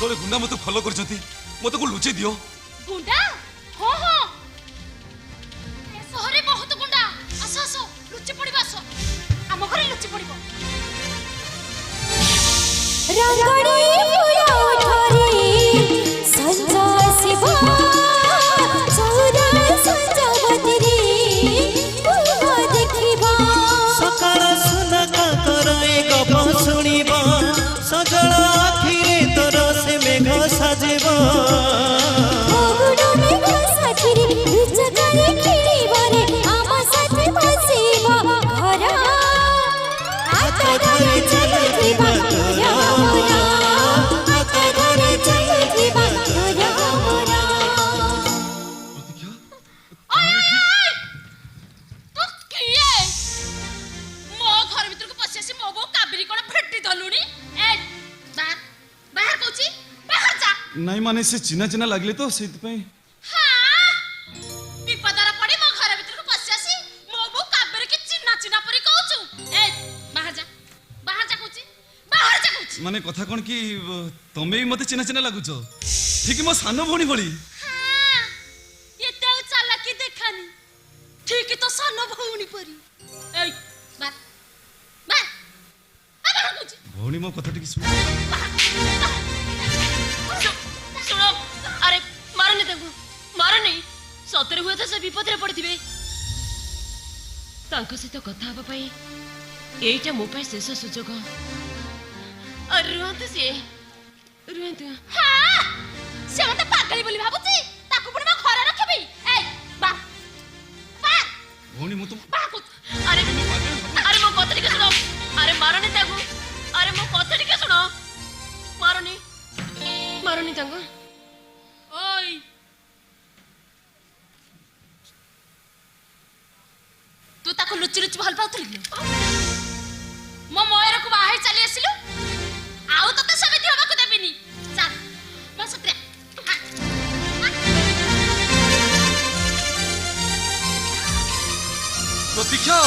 तोरे गुंडा मते फॉलो करछथि मते को लुचे दियो गुंडा हो हो ए सहरे बहुत गुंडा आसो आसो लुचि पड़िबा आसो हम घरे लुचि पड़िबो रंगड़ी फुला धरी संजा शिवा सौरा संजवतरी पुना देखिबा सकाळ सुना का करे गप सुनिबा सजल आखिरे तोर से मेघ साजिबा ओगुडो मेघ साथिरी बिचकारे खेलिबारे आमा साथे बसिबा घर हाथ धरे चलतिबा तोरा मोरा हाथ धरे चलतिबा तोरा मोरा प्रतिज्ञा तो किए मो घर भीतर को पसियासी मो बो काबरी कोन फेटी धलुनी ए बाहर बाहर कहूची बाहर जा नहीं माने से चिना चिना लागले तो सेति पई हां विपदर पड़ी मो घर भीतर को पसियासी मो बो काबरी के चिन्ना चिन्ना परी कहूचू ए बाहर जा कहूची बाहर जा कहूची माने कथा कोन की तमे भी मते चिना चिना लागुचो ठीक मो सानो भणी भली हां एते चालाकी देखानी ठीक तो सानो भौणी परी ए बात बात बाहर कहूची भणी मो कथा टिक सुन सुनो अरे मारने देखो मारने सतरे हुए तो से विपद रे पड़थिबे तांको सहित कथा हबा पई एइटा मो पई शेष सुजोग अरे रुहत हां से मते पागली बोली भाबुची ताको पुणी मा खरा रखबी ए बा बा भणी मो तो बाकु अरे अरे मो कथा टिके सुनो अरे मारने ताको अरे मो कथा टिके सुनो मारने ताको ओय तू ताको लुचि लुचि भल पाउथली मो मोयर को बाहर चली आसिलु आउ तते समिति होबा को देबिनी चल बस त्रे प्रतीक्षा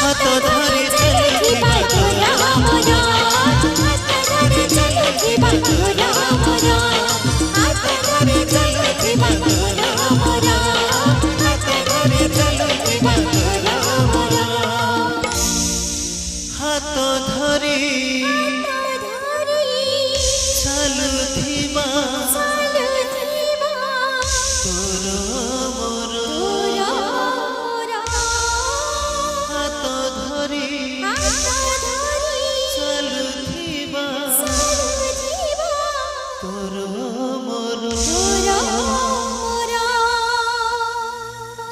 हाथ धरे चलतिबा तोरा मोरा हाथ धरे चलतिबा तोरा मोरा हाथ धरे चलतिबा तोरा मोरा हाथ धरे चलतिबा तोरा मोरा हाथ धरे चलतिबा तोर मोर हाथ धरे चलतिबा तोर मोर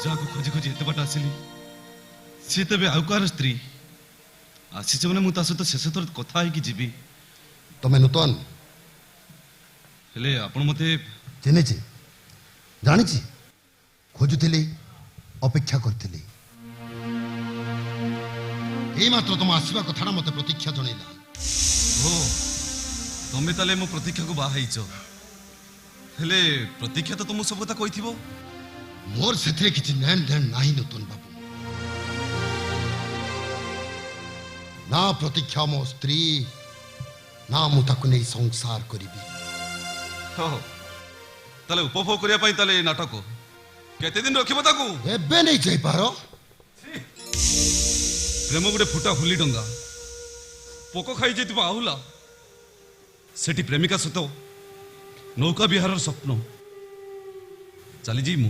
जाको खोजी खोजी एते बाट आसिली से तबे आउकार स्त्री आसी जमने मु तासो तो शेष थोर कथा है कि जीवी तमे नूतन हेले आपण मते चिन्हिछि जानिछि खोजुथिली अपेक्षा करथिली एई मात्र तुम आसीबा कथाटा मते प्रतीक्षा जणैला हो तमे ताले मो प्रतीक्षा को बाहाइचो हेले प्रतीक्षा तो तुम सब कथा कहिथिबो मोर सेथिरे किछि नैन ध्यान नाही नूतन बाबू ना प्रतीक्षा मो स्त्री ना मु ताकु नै संसार करिबी हो ताले उपभोग करिया पई ताले नाटक केते दिन रखिबो ताकू एबे नै जाई पारो प्रेम गुटे फुटा हुली डंगा पोको खाई जेतिबो आहुला सेठी प्रेमिका सतो नौका विहार स्वप्न चली जी मु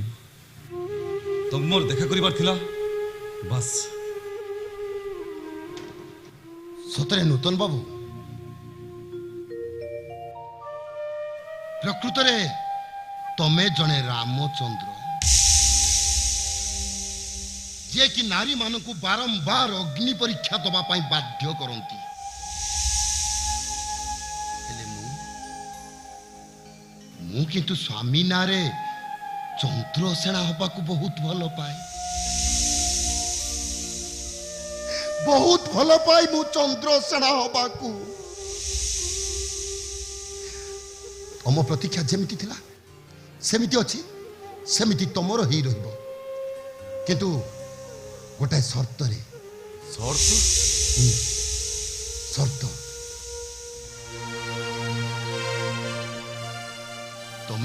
तुम मोर देखा करिबार थिला बस सतरे नूतन बाबू प्रकृत रे तमे जने रामचंद्र जे कि नारी मानकु बारंबार अग्नि परीक्षा दबा पाई बाध्य करंती हेले मु किंतु स्वामी नारे चंद्रसेना हबाकु बहुत भलो पाए बहुत भलो पाई मु चंद्रसेना हबाकु तम प्रतीक्षा जेमिति थिला सेमिति अछि सेमिति तमरो ही रहइबो किंतु गोटे शर्त रे शर्त शर्त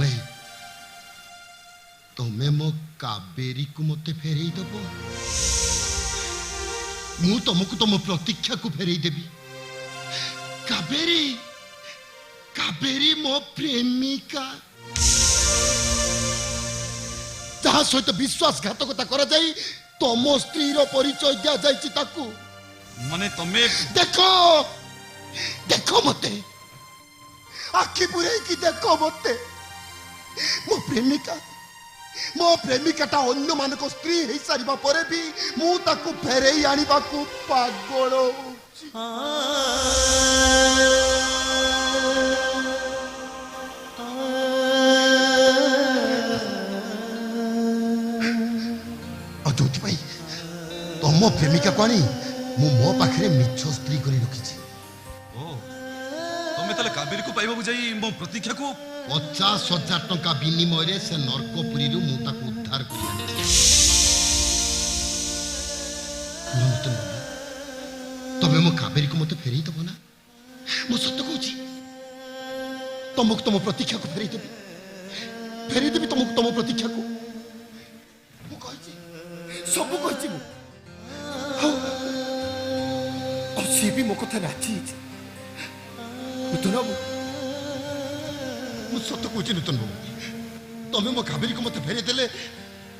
ତମେ ତମେ ମୋ କାବେରୀକୁ ମତେ ଫେରେଇ ଦବ। ମୁଁ ତମକୁ ତମ ପ୍ରତୀକ୍ଷାକୁ ଫେରେଇ ଦେବି। କାବେରୀ କାବେରୀ ମୋ ପ୍ରେମିକା, ଯାହା ସହିତ ବିଶ୍ୱାସଘାତକତା କରାଯାଇ ତମ ସ୍ତ୍ରୀର ପରିଚୟ ଦିଆଯାଇଛି ତାକୁ। ମାନେ ତମେ ଦେଖ ଦେଖ ମତେ, ଆଖି ପୁରେଇକି ଦେଖ ମତେ। ମୋ ପ୍ରେମିକାଟା ଅନ୍ୟମାନଙ୍କ ସ୍ତ୍ରୀ ହେଇସାରିବା ପରେ ବି ମୁଁ ତାକୁ ଫେରେଇ ଆଣିବାକୁ ପାଗଳ ହଉଛି। ଆଉ ଯୋଉଥିପାଇଁ ତମ ପ୍ରେମିକାକୁ ଆଣି ମୁଁ ମୋ ପାଖରେ ମିଛ ସ୍ତ୍ରୀ କରି ରଖିଛି। ଓ ତମେ ତାହେଲେ କାବେରୀକୁ ପାଇବାକୁ ଯାଇ ମୋ ପ୍ରତୀକ୍ଷାକୁ 50,000 ଟଙ୍କା ବିନିମୟରେ ସେ ନର୍କପୁରୀରୁ ମୁଁ ତାକୁ ଉଦ୍ଧାର କରି ଆଣିଛି। ନୂତନ ବାବୁ, ତମେ ମୋ କାବେରୀକୁ ମତେ ଫେରେଇ ଦବ ନା? ମୁଁ ସତ କହୁଛି, ତମକୁ ତମ ପ୍ରତୀକ୍ଷାକୁ ଫେରେଇ ଦେବି ତମକୁ ତମ ପ୍ରତୀକ୍ଷାକୁ। ମୁଁ କହିଛି, ସବୁ କହିଛି ମୁଁ। ଆଉ ସିଏ ବି ମୋ କଥା ରାଜି ହେଇଛି। ନୂତନ ବାବୁ, ମୁଁ ସତ କହୁଛି ନୂତନ ବାବୁ, ତମେ ମୋ କାବେରୀକୁ ମତେ ଫେରେଇ ଦେଲେ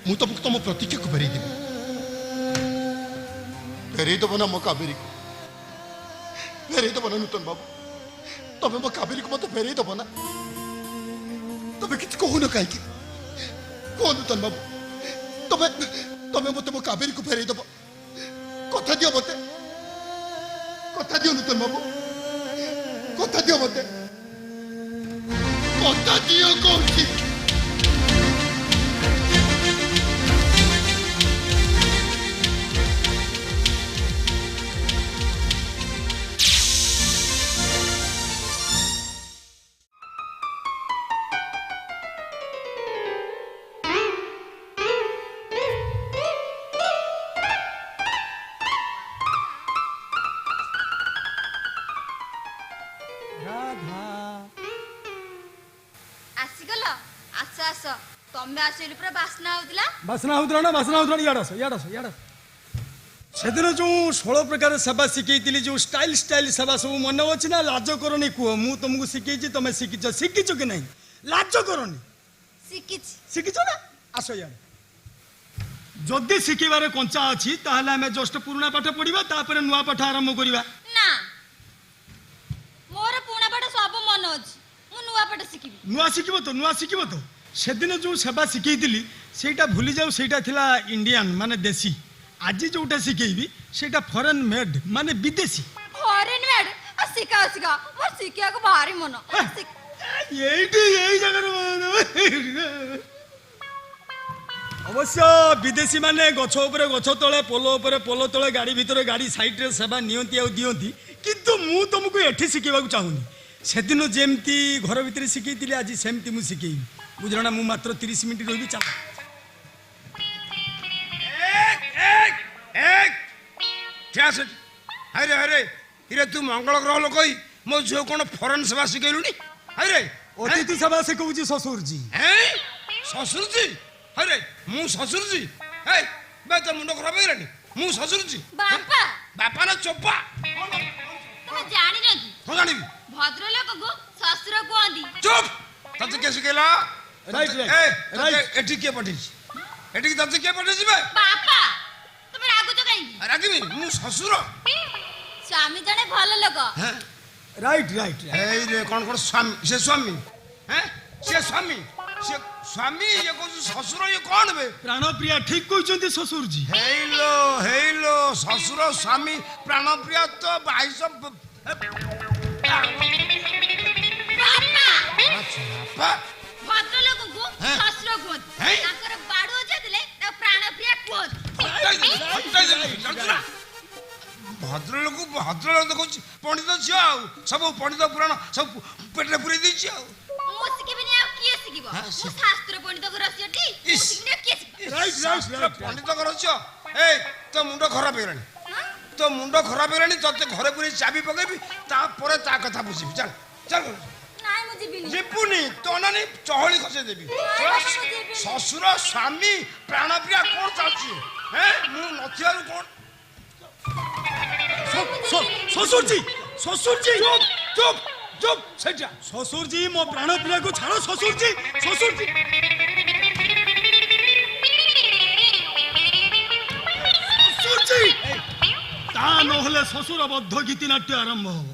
ମୁଁ ତମକୁ ତମ ପ୍ରତୀକ୍ଷାକୁ ଫେରେଇ ଦେବି। ଫେରେଇ ଦବ ନା ମୋ କାବେରୀକୁ? ଫେରେଇ ଦବ ନା ନୂତନ ବାବୁ? ତମେ ମୋ କାବେରୀକୁ ମତେ ଫେରେଇ ଦବ ନା? ତମେ କିଛି କହୁନ କାହିଁକି? କହ ନୂତନ ବାବୁ, ତମେ ମତେ ମୋ କାବେରୀକୁ ଫେରେଇ ଦବ? କଥା ଦିଅ ମତେ, କଥା ଦିଅ ନୂତନ ବାବୁ, କଥା ଦିଅ ମତେ, କଥା ଦିଅ କହୁଛି। ଆସିଗଲ? ଆସ ଆସ, ତମେ ଆସିଲି ପୁରା ବାସ୍ନା ହଉଥିଲା। ବାସ୍ନା ହଉଥିଲା ନା ଇଆଡ ଆସ। ସେଦିନ ଯୋଉ 16 ପ୍ରକାର ସେବା ଶିଖେଇଥିଲି, ଯୋଉ ଷ୍ଟାଇଲ ସେବା ସବୁ ମନେ ଅଛି ନା? ଲାଜ କରନି କୁହ, ମୁଁ ତମକୁ ଶିଖେଇଛି, ତମେ ଶିଖିଛ କି ନାହିଁ? ଲାଜ କରନି। ଶିଖିଛ ନା? ଆସ ଇଆଡେ। ଯଦି ଶିଖିବାରେ କଞ୍ଚା ଅଛି ତାହେଲେ ଆମେ ଜଷ୍ଟ ପୁରୁଣା ପାଠ ପଢିବା, ତାପରେ ନୂଆ ପାଠ ଆରମ୍ଭ କରିବା। ନା, ମୋର ପୁରୁଣା ପାଠ ସବୁ ମନେ ଅଛି, ମୁଁ ନୂଆ ପାଠ ଶିଖିବି। ନୂଆ ଶିଖିବ ତ। ସେଦିନ ଯୋଉ ସେବା ଶିଖେଇଥିଲି ସେଇଟା ଭୁଲି ଯାଉ, ସେଇଟା ଥିଲା ଇଣ୍ଡିଆନ ମାନେ ଦେଶୀ। ଆଜି ଯୋଉଟା ଶିଖେଇବି ସେଇଟା ଫରେନ୍ ମେଡ୍ ମାନେ ବିଦେଶୀ। Foreign made? ଶିଖାଅ ମୋର ଶିଖିବାକୁ ଭାରି ମନ। ଏଇ ଜାଗାରେ ଅବଶ୍ୟ ବିଦେଶୀ ମାନେ ଗଛ ଉପରେ ଗଛ ତଳେ, ପୋଲ ଉପରେ ପୋଲ ତଳେ, ଗାଡି ଭିତରେ ଗାଡି ସାଇଡରେ ସେବା ନିଅନ୍ତି ଆଉ ଦିଅନ୍ତି, କିନ୍ତୁ ମୁଁ ତମକୁ ଏଠି ଶିଖେଇବାକୁ ଚାହୁଁନି। ସେଦିନ ଯେମିତି ଘର ଭିତରେ ଶିଖେଇଥିଲି ଆଜି ସେମିତି ମୁଁ ଶିଖେଇବି, ବୁଝିଲ ନା? ମୁଁ ମାତ୍ର 30 ମିନିଟ୍ ରହିବି। ଚାଲ। ହରେ ତୁ ମଙ୍ଗଳ ଗ୍ରହ ଲୋକ ମୋ ଝିଅ କଣ ଫରେନ୍ ସେବା ଶିଖେଇଲୁଣି? ହରେ ଅତିଥି ସେବା ଶିଖଉଛି ଶ୍ୱଶୁରଜୀ। ଶ୍ୱଶୁରଜୀ? ହରେ ମୁଁ ଶ୍ୱଶୁରଜୀ? ତୋ ମୁଣ୍ଡ ଖରାପ ହେଇଗଲାଣି? ମୁଁ ଶ୍ୱଶୁରଜୀ? ବାପା ନା ଚୋପା? ତମେ ଜାଣିନ କି? ହଁ ଜାଣିବି। ଭଦ୍ରଲୋକକୁ ଶ୍ୱଶୁର କୁହନ୍ତି। ଚୁପ୍! ତତେ କିଏ ଶିଖେଇଲା? ରାଇଟ୍। ଏଠି କିଏ ପଠେଇଛି? ଏଠିକି ତତେ କିଏ ପଠେଇଛି? ବାପା, ତମେ ରାଗୁଛ କାହିଁକି? ରାଗିବି? ମୁଁ ଶ୍ୱଶୁର। ସ୍ୱାମୀ ଜଣେ ଭଲ ଲୋକ। ରାଇଟ୍। ଏଇ ରେ କଣ ସ୍ୱାମୀ? ସେ ସ୍ୱାମୀ? ସେ ସ୍ୱାମୀ? ସେ ସ୍ୱାମୀ? ଇଏ କହୁଛି ଶ୍ୱଶୁର। ଇଏ କଣ ବେ? ପ୍ରାଣପ୍ରିୟା ଠିକ କହିଛନ୍ତି ଶ୍ୱଶୁରଜୀ। ହେଇଲୋ ଶ୍ୱଶୁର ସ୍ୱାମୀ ପ୍ରାଣପ୍ରିୟା ତ 22 ଭଦ୍ରଲୋକକୁ ଶ୍ୱଶୁର କୁହନ୍ତି, ତାଙ୍କର ବାଡୁଅ ଯାଇଥିଲେ ତାକୁ ପ୍ରାଣପ୍ରିୟା କୁହନ୍ତି। ଭଦ୍ରଲୋକ କହୁଛି ପଣ୍ଡିତ ଝିଅ, ଆଉ ସବୁ ପଣ୍ଡିତ ପୁରାଣ ସବୁ ପେଟରେ ପୁରେଇ ଦେଇଛି। ଆଉ ମୁଁ ଶିଖିବିନି ଆଉ କିଏ ଶିଖିବ? ମୁଁ ଶାସ୍ତ୍ର ପଣ୍ଡିତ ଘର ଝିଅଟି, ମୁଁ ଶିଖିବିନି ଆଉ କିଏ ଶିଖିବ? ପଣ୍ଡିତ ଘର ଝିଅ? ତୋ ମୁଣ୍ଡ ଖରାପ ହେଇଗଲାଣି, ତତେ ଘରେ ପୁରେଇ ଚାବି ପକେଇବି, ତାପରେ ତା କଥା ବୁଝିବି। ଚାଲ। ନାଇଁ, ମୁଁ ଯିବିନି। ଯିବୁନି ତ ନାନୀ ଚହଳି ଖସେଇ ଦେବି। ଶ୍ୱଶୁର ସ୍ୱାମୀ ପ୍ରାଣ ପ୍ରିୟା କଣ ଚାଲିଛି? ମୁଁ ନଥିବାରୁ କଣ? শ্বশুর জি শ্বশুর জি চুপ চুপ চুপ সেটা শ্বশুর জি মো প্রাণ প্রিয়া কো ছাড়ো শ্বশুর জি শ্বশুর জি শ্বশুর জি তা নহলে শ্বশুর বদ্ধ গীতিনাট্য আরম্ভ হবো।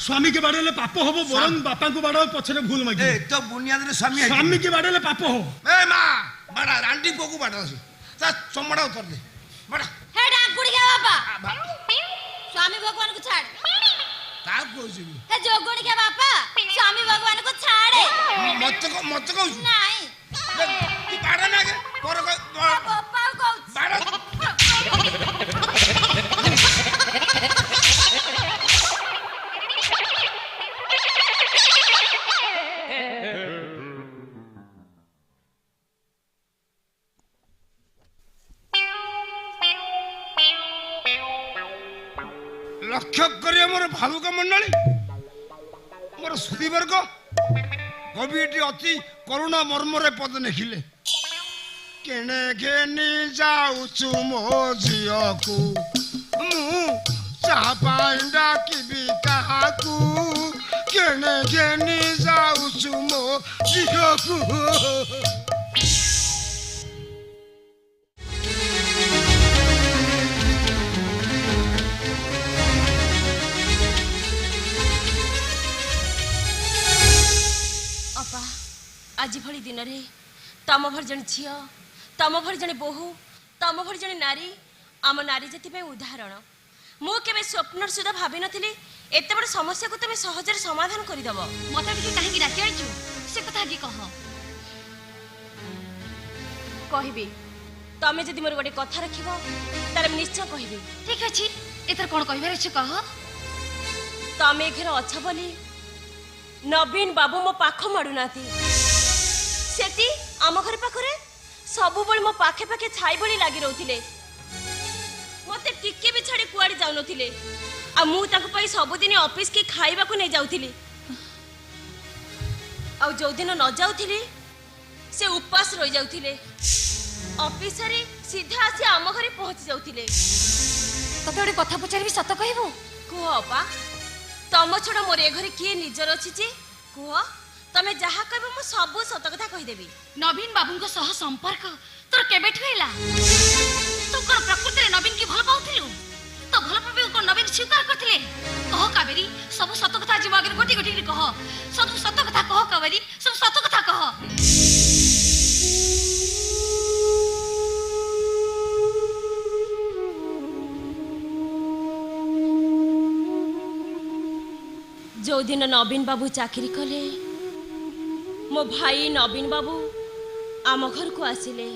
স্বামী কে বাড়ালে পাপ হব বরং বাপা কো বাড়াও পছরে ভুল মাগি তো বুনিয়াদের স্বামী স্বামী কে বাড়ালে পাপ হব। মা বাড়া রান্ডি পোকু বাড়া আছে তা চমড়া উত্তর দে বাড়া हे डाक गुड़ी के बापा स्वामी भगवान को छाड़। কার কইছি हे जोगुड़ी के बापा स्वामी भगवान को छाड़े। মত কইছি नहीं তুই বাড়া না কে পর बापा को বাড়া লক্ষ্য করে আমার ভাবুক মন্ডলী মোর সুদীবর্গ কবিটি অতি করুণা মর্মরে পদ লেখিলে কেনে ঘেনি যাউছু মো ঝিଅକୁ ମୁଁ ଚାହା ପାଇଁ ଡାକିବି କାହାକୁ କେନେ ଘେନି ଯାଉଛୁ ମୋ ଝିଅକୁ। अपा आज भली दिन रे तम भर जन झियो तम भर जन बोहू तम भर जन नारी आम नारी जति उदाहरण मु केबे स्वप्न सुधा भाभी नथिली एते बड़ समस्या को तमे सहजरे समाधान करि दबो। मते टिके काहे डाकी आइछु से कथा की कह कहबी तमे जदि मोर गोटे कथा रखिबो तार निश्चय कहबी। ठीक अछि एतर कोन कहबार अछि कह। तमे घर अछ बोली नवीन बाबू मो पाख माडू नाती सेती आम घर पाखरे सबु बळ मो पाखे पाखे छाई बळी लागि रहउथिले मते टिके भी छाड़ी कुआड़ी जाउ नथिले आ मु ताको पई सब दिन ऑफिस के खाइबा को नै जाउथिली आ जो दिन न जाउथिली से उपवास रहि जाउथिले ऑफिस रे सीधा आसी आम घरे पहुंच जाउथिले। तते ओडे कथा पचारबी सत कहबो को अपा तम छोड़ मोर ए घरे किए निजर अछि जे को तमे जहा कहबो मु सब सत कथा कहि देबी। नवीन बाबू को सह संपर्क तोर केबे ठेला तो कोन प्रकृति रे नवीन की भल पाउथिलु तो भल पाबे को नवीन स्वीकार करथिले कह कावेरी सब सत कथा जी मगर गोटी गोटी रे कह सब सत कथा कह कावेरी सब सत कथा कह। जो दिन नवीन बाबू चाकरी कले मो भाई नवीन बाबू आम घर को आसिले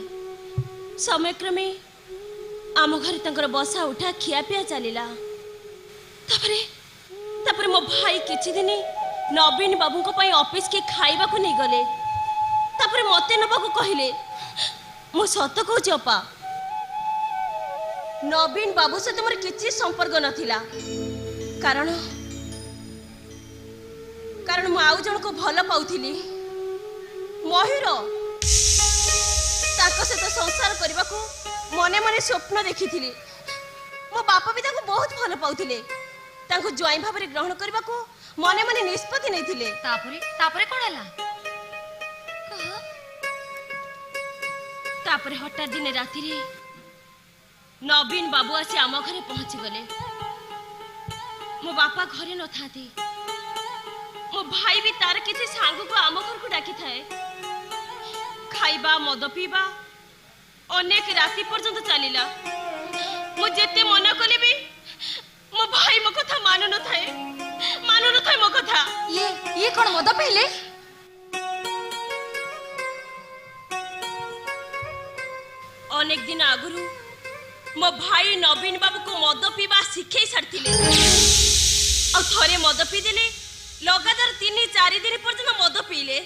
समय क्रमे आम घर तंकर बसा उठा खिया पिया चलीला तापरे मो भाई किछि दिन नवीन बाबू को पई ऑफिस के खाइबा को नहीं गले तापरे मते नबा को कहिले मो सत कहूची अपा नवीन बाबू से तुमर किछि संपर्क नथिला कारण कारण मु आउ जण को भल पाउथिली मयूर ताको से तो संसार करबा को मने मने स्वप्न देखिथिली मो बापा भी ताको बहुत भल पाउथिले ताको ज्वाई भाव रे ग्रहण करबा को मने मने निष्पत्ति नैथिले तापरे कोन हला कह तापरे हठात दिन राति रे नवीन बाबू आसी आम घरे पहुंची गले मो बापा घरे न थाती मो भाई भी तार किसी सांग को आम घर को डाकी थाए खाइबा मद पीबा अनेक राति पर्यंत चलीला मु जेते मन कले भी मो भाई मो कथा मानु न थाए मो कथा। ये कौन मद पीले अनेक दिन आगुरु मो भाई नवीन बाबू को मद पीवा शिखई सारथिले आ थरे मद पी देले लगातार 3-4 दिन पर्यंत मद पीले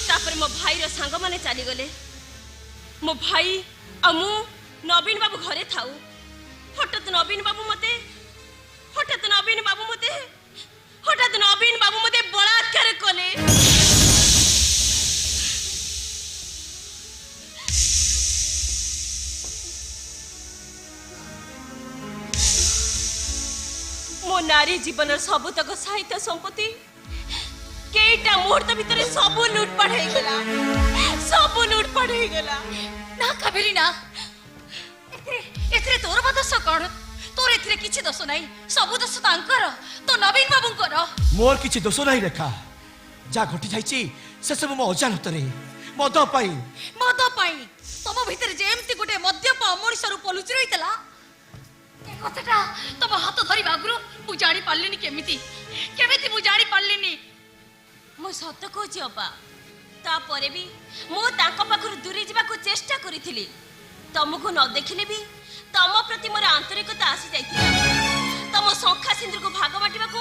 तापर मो भाई रो सांग माने चली गले मो भाई आ मु नवीन बाबू घरे थाऊ हठात नवीन बाबू मते बलात्कार कले मो नारी जीवन सबुतक साहित्य संपत्ति केटा मुहूर्त भितर सब लूटपाट हो गला ना कावेरी ना एथरे तोर दोष कौन तोर एथरे किछि दोष नाही सब दोष तांकर तो नवीन बाबूंकर मोर किछि दोष नाही रेखा जा घटी जाइछि से सब मो अजानत रे मद पाई तम भितर जेमती गोटे मद्यप अमଣିଷ रु पलुचि रहितला ए कथाटा तम हाथ धरि बागुरु मु जानि पारलिनी केमिति मु जानि पारलिनी मो सत कहछि अब्बा तापरे भी मो तांको पाखरु दूरी जिबाको चेष्टा करिथिली तमको न देखिले भी तम प्रति मोर आंतरिकता आसी जाइतिला तम संखा सिंदूर को भाग बाटिबाको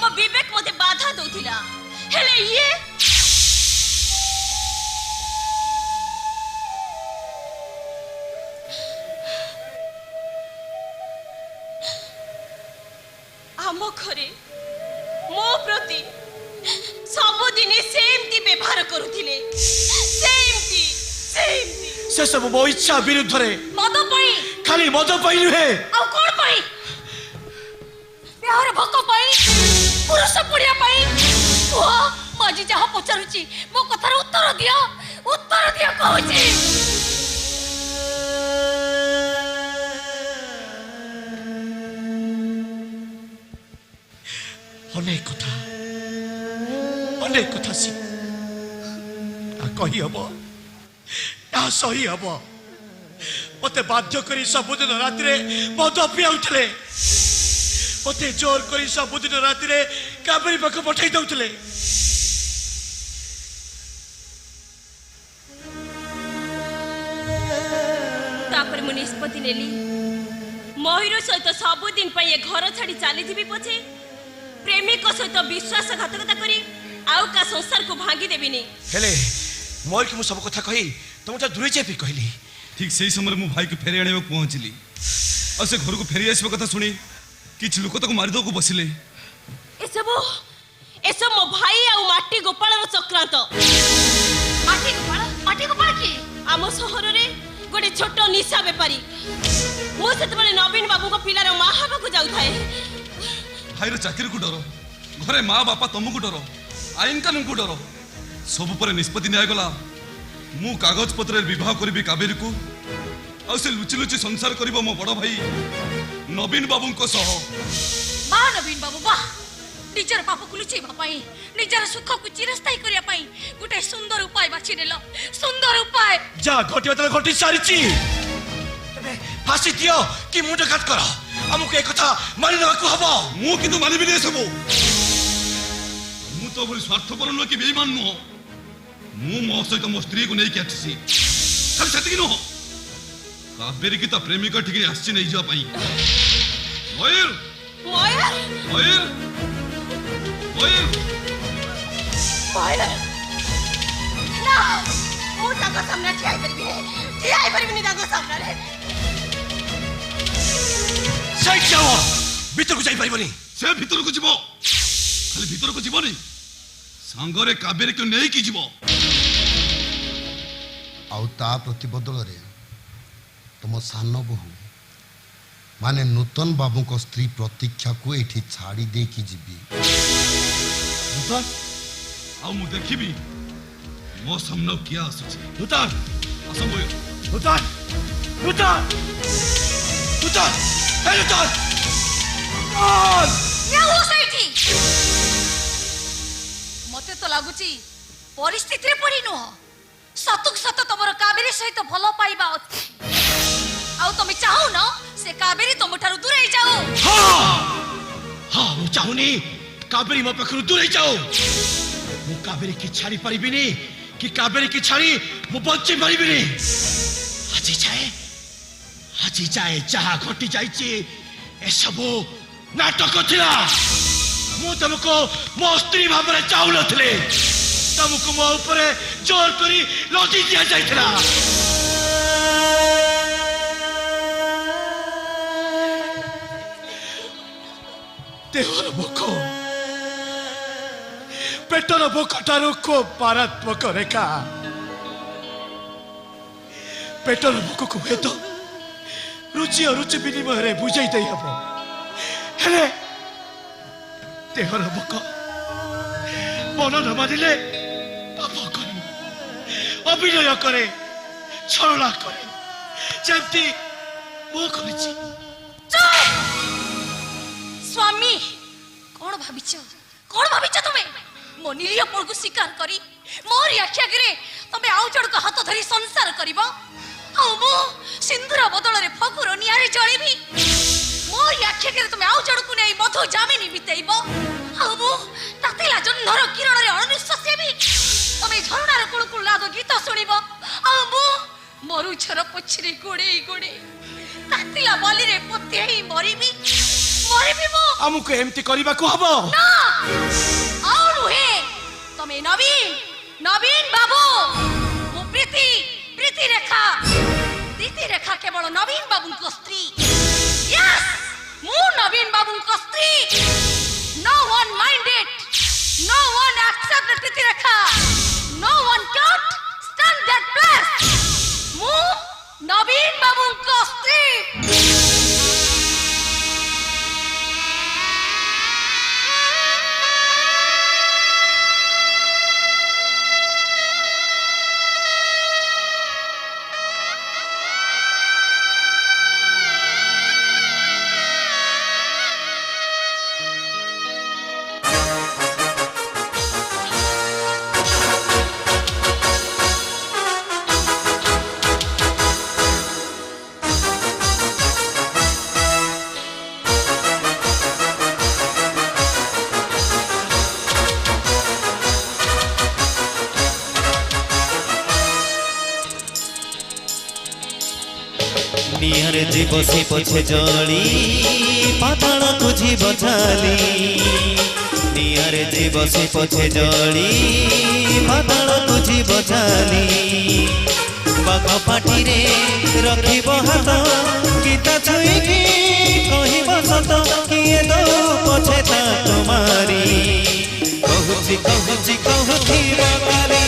मो विवेक मते बाधा दउथिला हेले ये आमो घरे मो प्रति सबुदिन सेमती व्यवहार करुथिले सेमती से सब मो इच्छा विरुद्ध रे मद पई खाली मद पाई नुहे आ कोन पई प्यार भक पई पुरुष पुड़िया पई ओ माजी जहा पचारुची मो कथार उत्तर दिया कहूची अनेक कथा सी कही हम ना सही हम मते बाध्य करी सबुदिन राति मद पियाउले मते जोर करी सबुदिन राति कावेरी पाख पठाई दउले तापर मु निष्पत्ति नेली महिरो सहित सबुदिन पे ये घर छाड़ी चली जीवी पछे प्रेमिक सहित विश्वासघातकता करी आउ का संसार को भांगी देबिनी हेले मोर कि मु सब कथा कही तुमटा दूरे जेपी कहली ठीक सही समय मु भाई को फेरी आने पहुंचली और से घर को फेरी आसवा कथा सुनी किछ लोक तक मारी दो को बसिले एसब मो भाई आ माटी गोपाल चक्रांत माटी गोपाल की आम सहर रे गोटे छोट निशा बेपारी मु सेतबेले नवीन बाबू को पिलार मां हाबा को जाउ थाए भाईर चाकरी को डर घरे माँ बापा तुमको डर आईन कानून को डर सब पर निष्पत्ति निगला मु कागज पत्र विवाह करी कावेरी को आ से लुचि लुचि संसार करिबो मो बड़ भाई नवीन बाबू को सह बा नवीन बाबू बा निजर पाप को लुचेबा पई निजर सुख को चिरस्थायी करिया पई गुटे सुंदर उपाय बाछि नेलो सुंदर उपाय जा घटी बतल घटी सारिची फांसी दियो कि मुंड घात कर हमको एक कथा मानि न को हबो मु किंतु मानिबि नै सब मु तो बोली स्वार्थपर न कि बेईमान न मु मो सहित मो स्त्री को नै के आछि खाली सेति न कावेरी की तो प्रेमिका ठीक आछि नै जा पई मयूर मयूर मयूर मयूर मयूर ना मु ताको सामने ठिया परबिनी ताको सामने रे साइड जाओ भीतर को जाई परिबनी से भीतर को जीवो खाली भीतर को जीवनी सांगरे कावेरी को नै की जीवो आउ ता प्रति बदल रे तुम सान बहु माने नूतन बाबू को स्त्री प्रतीक्षा को एठी छाड़ी दे की जीवी नूतन आउ मु देखिबी मो सामने किया आसुची नूतन असंभव नूतन नूतन नूतन हे नूतन या हो साइठी मते तो लागुची परिस्थिति रे पड़ी न सतुक सत तमर कावेरी सहित भलो पाइबा अछि आउ तुम चाहो न से कावेरी तुम ठारू दूर ही जाओ हां मु चाहुनी कावेरी मो पखरु दूर ही जाओ मु कावेरी की छाड़ी परिबिनी कि कावेरी की छाड़ी मु बच्चे परिबिनी আজি ଯାଏ ଯାହା ଘଟି ଯାଇଛି ଏସବୁ ନାଟକ ଥିଲା। ମୁଁ ତମକୁ ମୋ ସ୍ତ୍ରୀ ଭାବରେ ଚାହୁଁନଥିଲି। ତମକୁ ମୋ ଉପରେ ଜୋର କରି ଲଦି ଦିଆଯାଇଥିଲା। ଦେହର ଭୋକ, ପେଟର ଭୋକଠାରୁ ଖୁବ୍ ମାରାତ୍ମକ ରେଖା। ପେଟର ଭୋକକୁ ହୁଏତ ରୁଚି ଅରୁଚି ବିନିମୟରେ ବୁଝାଇ ଦେଇ ହେବ, ହେଲେ ଦେହର ଭୋକ ମନ ନ ମାନିଲେ ପାପ କରେ, ଅଭିନୟ କରେ, ଛଳନା କରେ, ଯେମିତି ମୁଁ କରିଛି। ସ୍ୱାମୀ କଣ ଭାବିଛ, କଣ ଭାବିଛ ତମେ? ମୋ ନିରୀହ ପୁଅକୁ ସ୍ୱୀକାର କରି ମୋରି ଆଖି ଆଗରେ ତମେ ଆଉ ଜଣଙ୍କ ହାତ ଧରି ସଂସାର କରିବ, ଆଉ ମୁଁ ସିନ୍ଦୁର ବଦଳରେ ଫଗୁର ନିଆଁରେ ଜଳିବି। ମୋରି ଆଖି ଆଗରେ ତମେ ଆଉ ଜଣକୁ ନେଇ ମଧୁ ଜାମିନି ବିତେଇବ, ଆଉ ମୁଁ ତାତିଲା ଜହ୍ନର କିରଣରେ ଅଣନିଶ୍ୱାସ ହେବି। ତମେ ଝରଣାର କୁଳୁକୁଳୁ ନାଦ ଗୀତ ଶୁଣିବ, ଆଉ ମୁଁ ମରୁଝର ପଛରେ ଗୋଡେଇ ଗୋଡେଇ ତାତିଲା ବାଲିରେ ପୋତି ହେଇ ମରିବି। ମୁଁ ଆମକୁ ଏମିତି କରିବାକୁ ହବ ନା, ଆଉ ନୁହେଁ। ତମେ ନବୀନ ବାବୁ, ମୁଁ ପ୍ରୀତି ରେଖା କେବଳ ନବୀନ ବାବୁଙ୍କ ସ୍ତ୍ରୀ। ୟେସ୍, ମୁଁ ନବୀନ ବାବୁଙ୍କ ସ୍ତ୍ରୀ। No one minded, no one accepted Preeti Rekha, no one can't stand that place. ମୁଁ ନବୀନ ବାବୁଙ୍କ ସ୍ତ୍ରୀ। ନିଆଁରେ ଯିବ ସେ ପଛେ ଜଳି ପାତାଳକୁ ଯିବ ଚାଲି। ନିଆଁରେ ଯିବ ସେ ପଛେ ଜଳି ପାତାଳକୁ ଯିବ ଚାଲି। ବାଘ ପାଟିରେ ରଖିବ ହାତ, ଗୀତା ଛୁଇଁକି କହିବ ସତ, କିଏ ଦଉ ପଛେ ତାକୁ ମାରି। କହୁଛି କହୁଛି କହୁଥିବ କାଲି।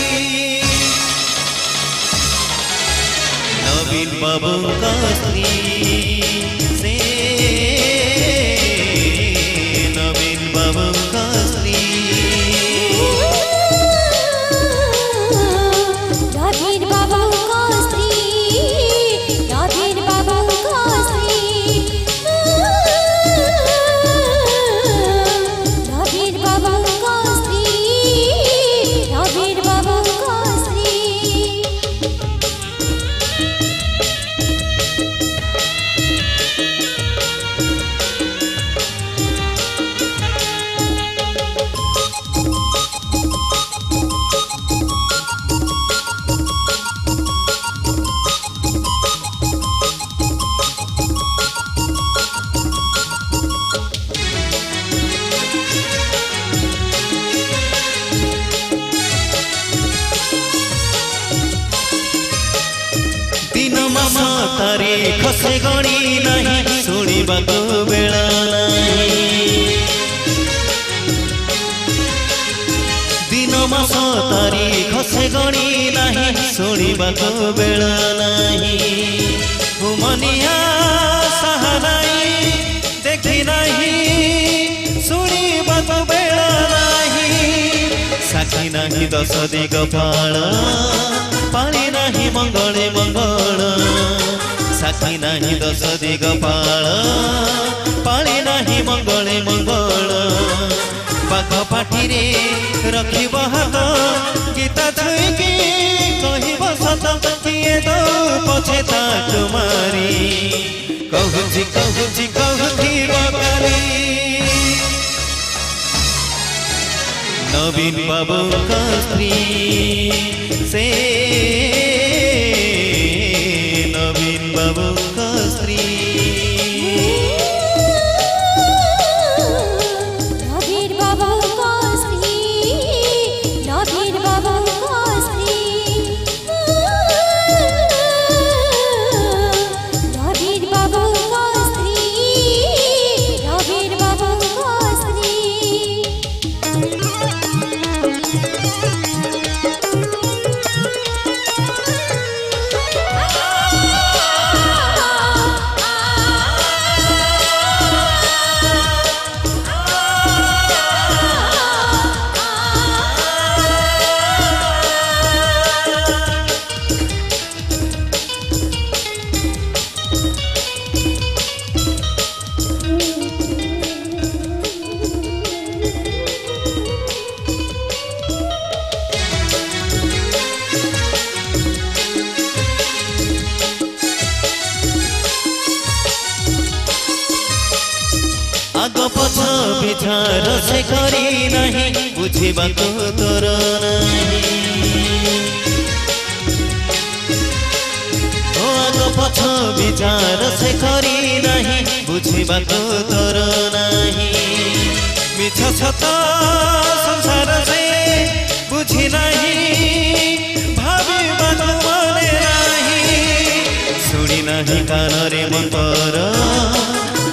ନବୀନ ବାବୁଙ୍କ ସ୍ତ୍ରୀ ସେ, ନବୀନ ବାବୁଙ୍କ ସ୍ତ୍ରୀ। নবীন বাবুଙ୍କ স্ত্রী, নবীন বাবুଙ୍କ স্ত্রী, নবীন বাবুଙ୍କ স্ত্রী, নবীন বাবুଙ୍କ স্ত্রী। ଦିନ ମାସ ତାରିଖ ସେ ଗଣି ନାହିଁ, ଶୁଣିବାକୁ ବେଳ ନାହିଁ। ଦିନ ମାସ ତାରିଖ ସେ ଗଣି ନାହିଁ, ଶୁଣିବାକୁ ବେଳ ନାହିଁ। ହୁମନିଆ ସାହା ନାହିଁ, ଦେଖି ନାହିଁ, ଶୁଣିବାକୁ ବେଳ ନାହିଁ। ସାକ୍ଷୀ ନାହିଁ ଦଶ ଦିଗ ପାଳ, ପାଳି ନାହିଁ ମଙ୍ଗଳେ ମଙ୍ଗଳ। ସାକ୍ଷୀ ନାହିଁ ଦଶ ଦିଗ ପାଳ, ପାଳି ନାହିଁ ମଙ୍ଗଳେ ମଙ୍ଗଳ। ବାଘ ପାଟିରେ ରଖିବ ହାତ, ଗୀତା ଛୁଇଁକି କହିବ ସତ, କିଏ ଦଉ ପଛେ ତାକୁ ମାରି। କହୁଛି କହୁଛି କହୁଥିବ କାଲି। নবীন বাবুଙ୍କ স্ত্রী ସେ, নবীন ବାବୁଙ୍କ ସ୍ତ୍ରୀ নবীর বাবুଙ୍କ স্ত্রী নবীর বাবুଙ୍କ স্ত্রী নবীর বাবুଙ୍କ স্ত্রী নবীর বাবুଙ୍କ স্ত্রী ଆଗ ପଛ ବିଚାର ସେ କରି ନାହିଁ ବୁଝିବାକୁ ତୋର ନାହିଁ ଓ ଆଗ ପଛ ବିଚାର ସେ କରି ନାହିଁ ବୁଝିବାକୁ ତୋର ନାହିଁ ମିଛ ସତ ସଂସାର ସେ ବୁଝି ନାହିଁ ଭାବିବାକୁ ମନେ ନାହିଁ ଶୁଣି ନାହିଁ କାନରେ ମନ୍ତର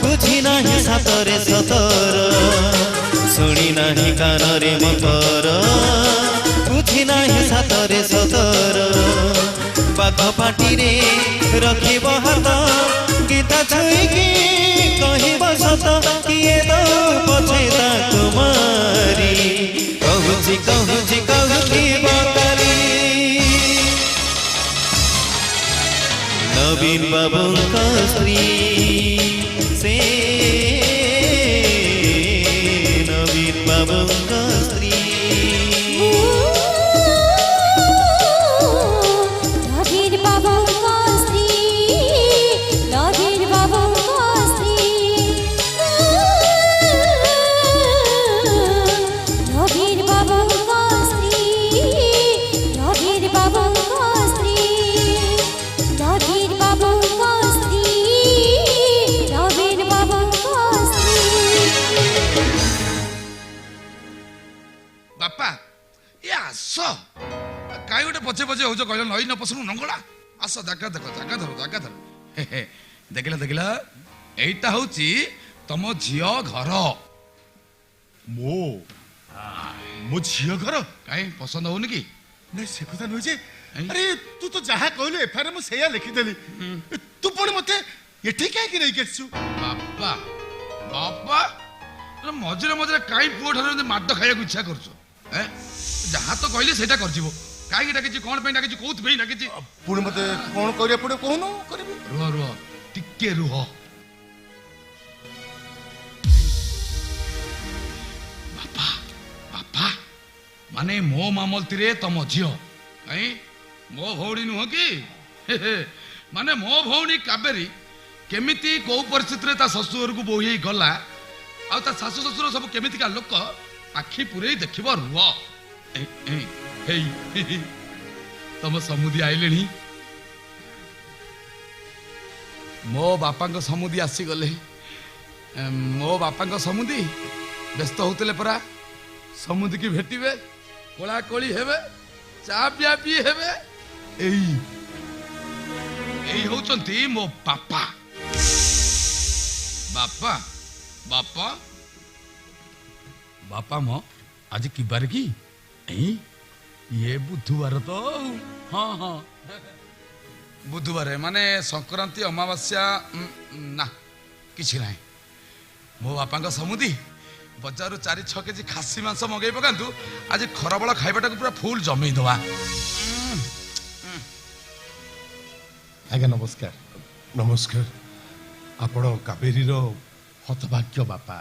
ବୁଝି ନାହିଁ ସାତରେ ସତର ଶୁଣି ନାହିଁ କାନରେ ମନ୍ତର ବୁଝି ନାହିଁ ସାତରେ ସତର ବାଘ ପାଟିରେ ରଖିବ ହାତ ଗୀତା ଛୁଇଁକି କହିବ ସତ କିଏ ଦଉ ପଛେ ତାକୁ ମାରି କହୁଛି କହୁଛି କହୁଥିବ କାଲି ନବୀନ ବାବୁଙ୍କ ସ୍ତ୍ରୀ से नवीन बाबुଙ୍କ ସ୍ତ୍ରୀ নবীর বাবুଙ୍କ স্ত্রী নবীর বাবুଙ୍କ স্ত্রী নবীর বাবুଙ୍କ স্ত্রী নবীর বাবুଙ୍କ স্ত্রী নবীর বাবুଙ୍କ স্ত্রী নবীর বাবুଙ୍କ স্ত্রী ବାପା ଏ ଆସ କାହିଁ ଗୋଟେ ପଛେ ପଛେ ହଉଛ କହିଲ ନଈ ନ ପଶୁନୁ ନଙ୍ଗଳା ଆସ ଜାଗା ଦେଖ ଜାଗା ଧର ଜାଗା ଧର ଦେଖିଲ ଦେଖିଲ ଏଇଟା ହଉଛି ତମ ଝିଅ ଘର ମୋ ମୋ ଝିଅ ଘର କାହିଁ ପସନ୍ଦ ହଉନି କି ନାଇଁ ସେ କଥା ନୁହେଁ ଯେ ଆରେ ତୁ ତ ଯାହା କହିଲୁ ଏଫଆଇଆର ମୁଁ ସେଇଆ ଲେଖିଦେଲି ତୁ ପୁଣି ମତେ ଏଠି କାହିଁକି ନେଇକି ଆସିଛୁ ବାପା ବାପା ମଝିରେ ମଝିରେ କାହିଁ ପୁଅ ଠାରୁ ଏମିତି ମାଡ଼ ଖାଇବାକୁ ଇଚ୍ଛା କରୁଛ ଯାହା ତ କହିଲି ସେଇଟା କରିଯିବ କାହିଁକି ଡାକିଛି କ'ଣ ପାଇଁ ଡାକିଛି କୋଉଥିପାଇଁ ଡାକିଛି ପୁଣି ମତେ କ'ଣ କରିବାକୁ ପଡ଼ିବ କହୁନୁ କରିବି ରୁହ ରୁହ ଟିକେ ରୁହ ବାପା ବାପା ମାନେ ମୋ ମାମଲତିରେ ତମ ଝିଅ କାହିଁ ମୋ ଭଉଣୀ ନୁହଁ କି ମାନେ ମୋ ଭଉଣୀ କାବେରୀ କେମିତି କୋଉ ପରିସ୍ଥିତିରେ ତା ଶାଶୁ ଘରକୁ ବୋହି ହେଇ ଗଲା ଆଉ ତା ଶାଶୁ ଶ୍ୱଶୁର ସବୁ କେମିତିକା ଲୋକ ଆଖି ପୁରେଇ ଦେଖିବ ରୁହ ହେଇ ତମ ସମୁଦି ଆଇଲେଣି ମୋ ବାପାଙ୍କ ସମୁଦି ଆସିଗଲେ ମୋ ବାପାଙ୍କ ସମୁଦି ବ୍ୟସ୍ତ ହଉଥିଲେ ପରା ସମୁଦିକି ଭେଟିବେ କୋଳା କୋଳି ହେବେ ଚା ପିଆ ପିଇ ହେବେ ଏଇ ହଉଛନ୍ତି ମୋ ବାପା ବାପା ବାପା ବାପା ମ ଆଜି କି ବାର କି ଇଏ ବୁଧବାର ତ ହଁ ହଁ ବୁଧବାର ମାନେ ସଂକ୍ରାନ୍ତି ଅମାବାସ୍ୟା ନା କିଛି ନାହିଁ ମୋ ବାପାଙ୍କ ସମୁଦି ବଜାରରୁ 4-6 କେଜି ଖାସି ମାଂସ ମଗେଇ ପକାନ୍ତୁ ଆଜି ଖରାବେଳ ଖାଇବାଟାକୁ ପୁରା ଫୁଲ ଜମେଇ ଦେବା ଆଜ୍ଞା ନମସ୍କାର ନମସ୍କାର ଆପଣ କାବେରୀର ହତଭାଗ୍ୟ ବାପା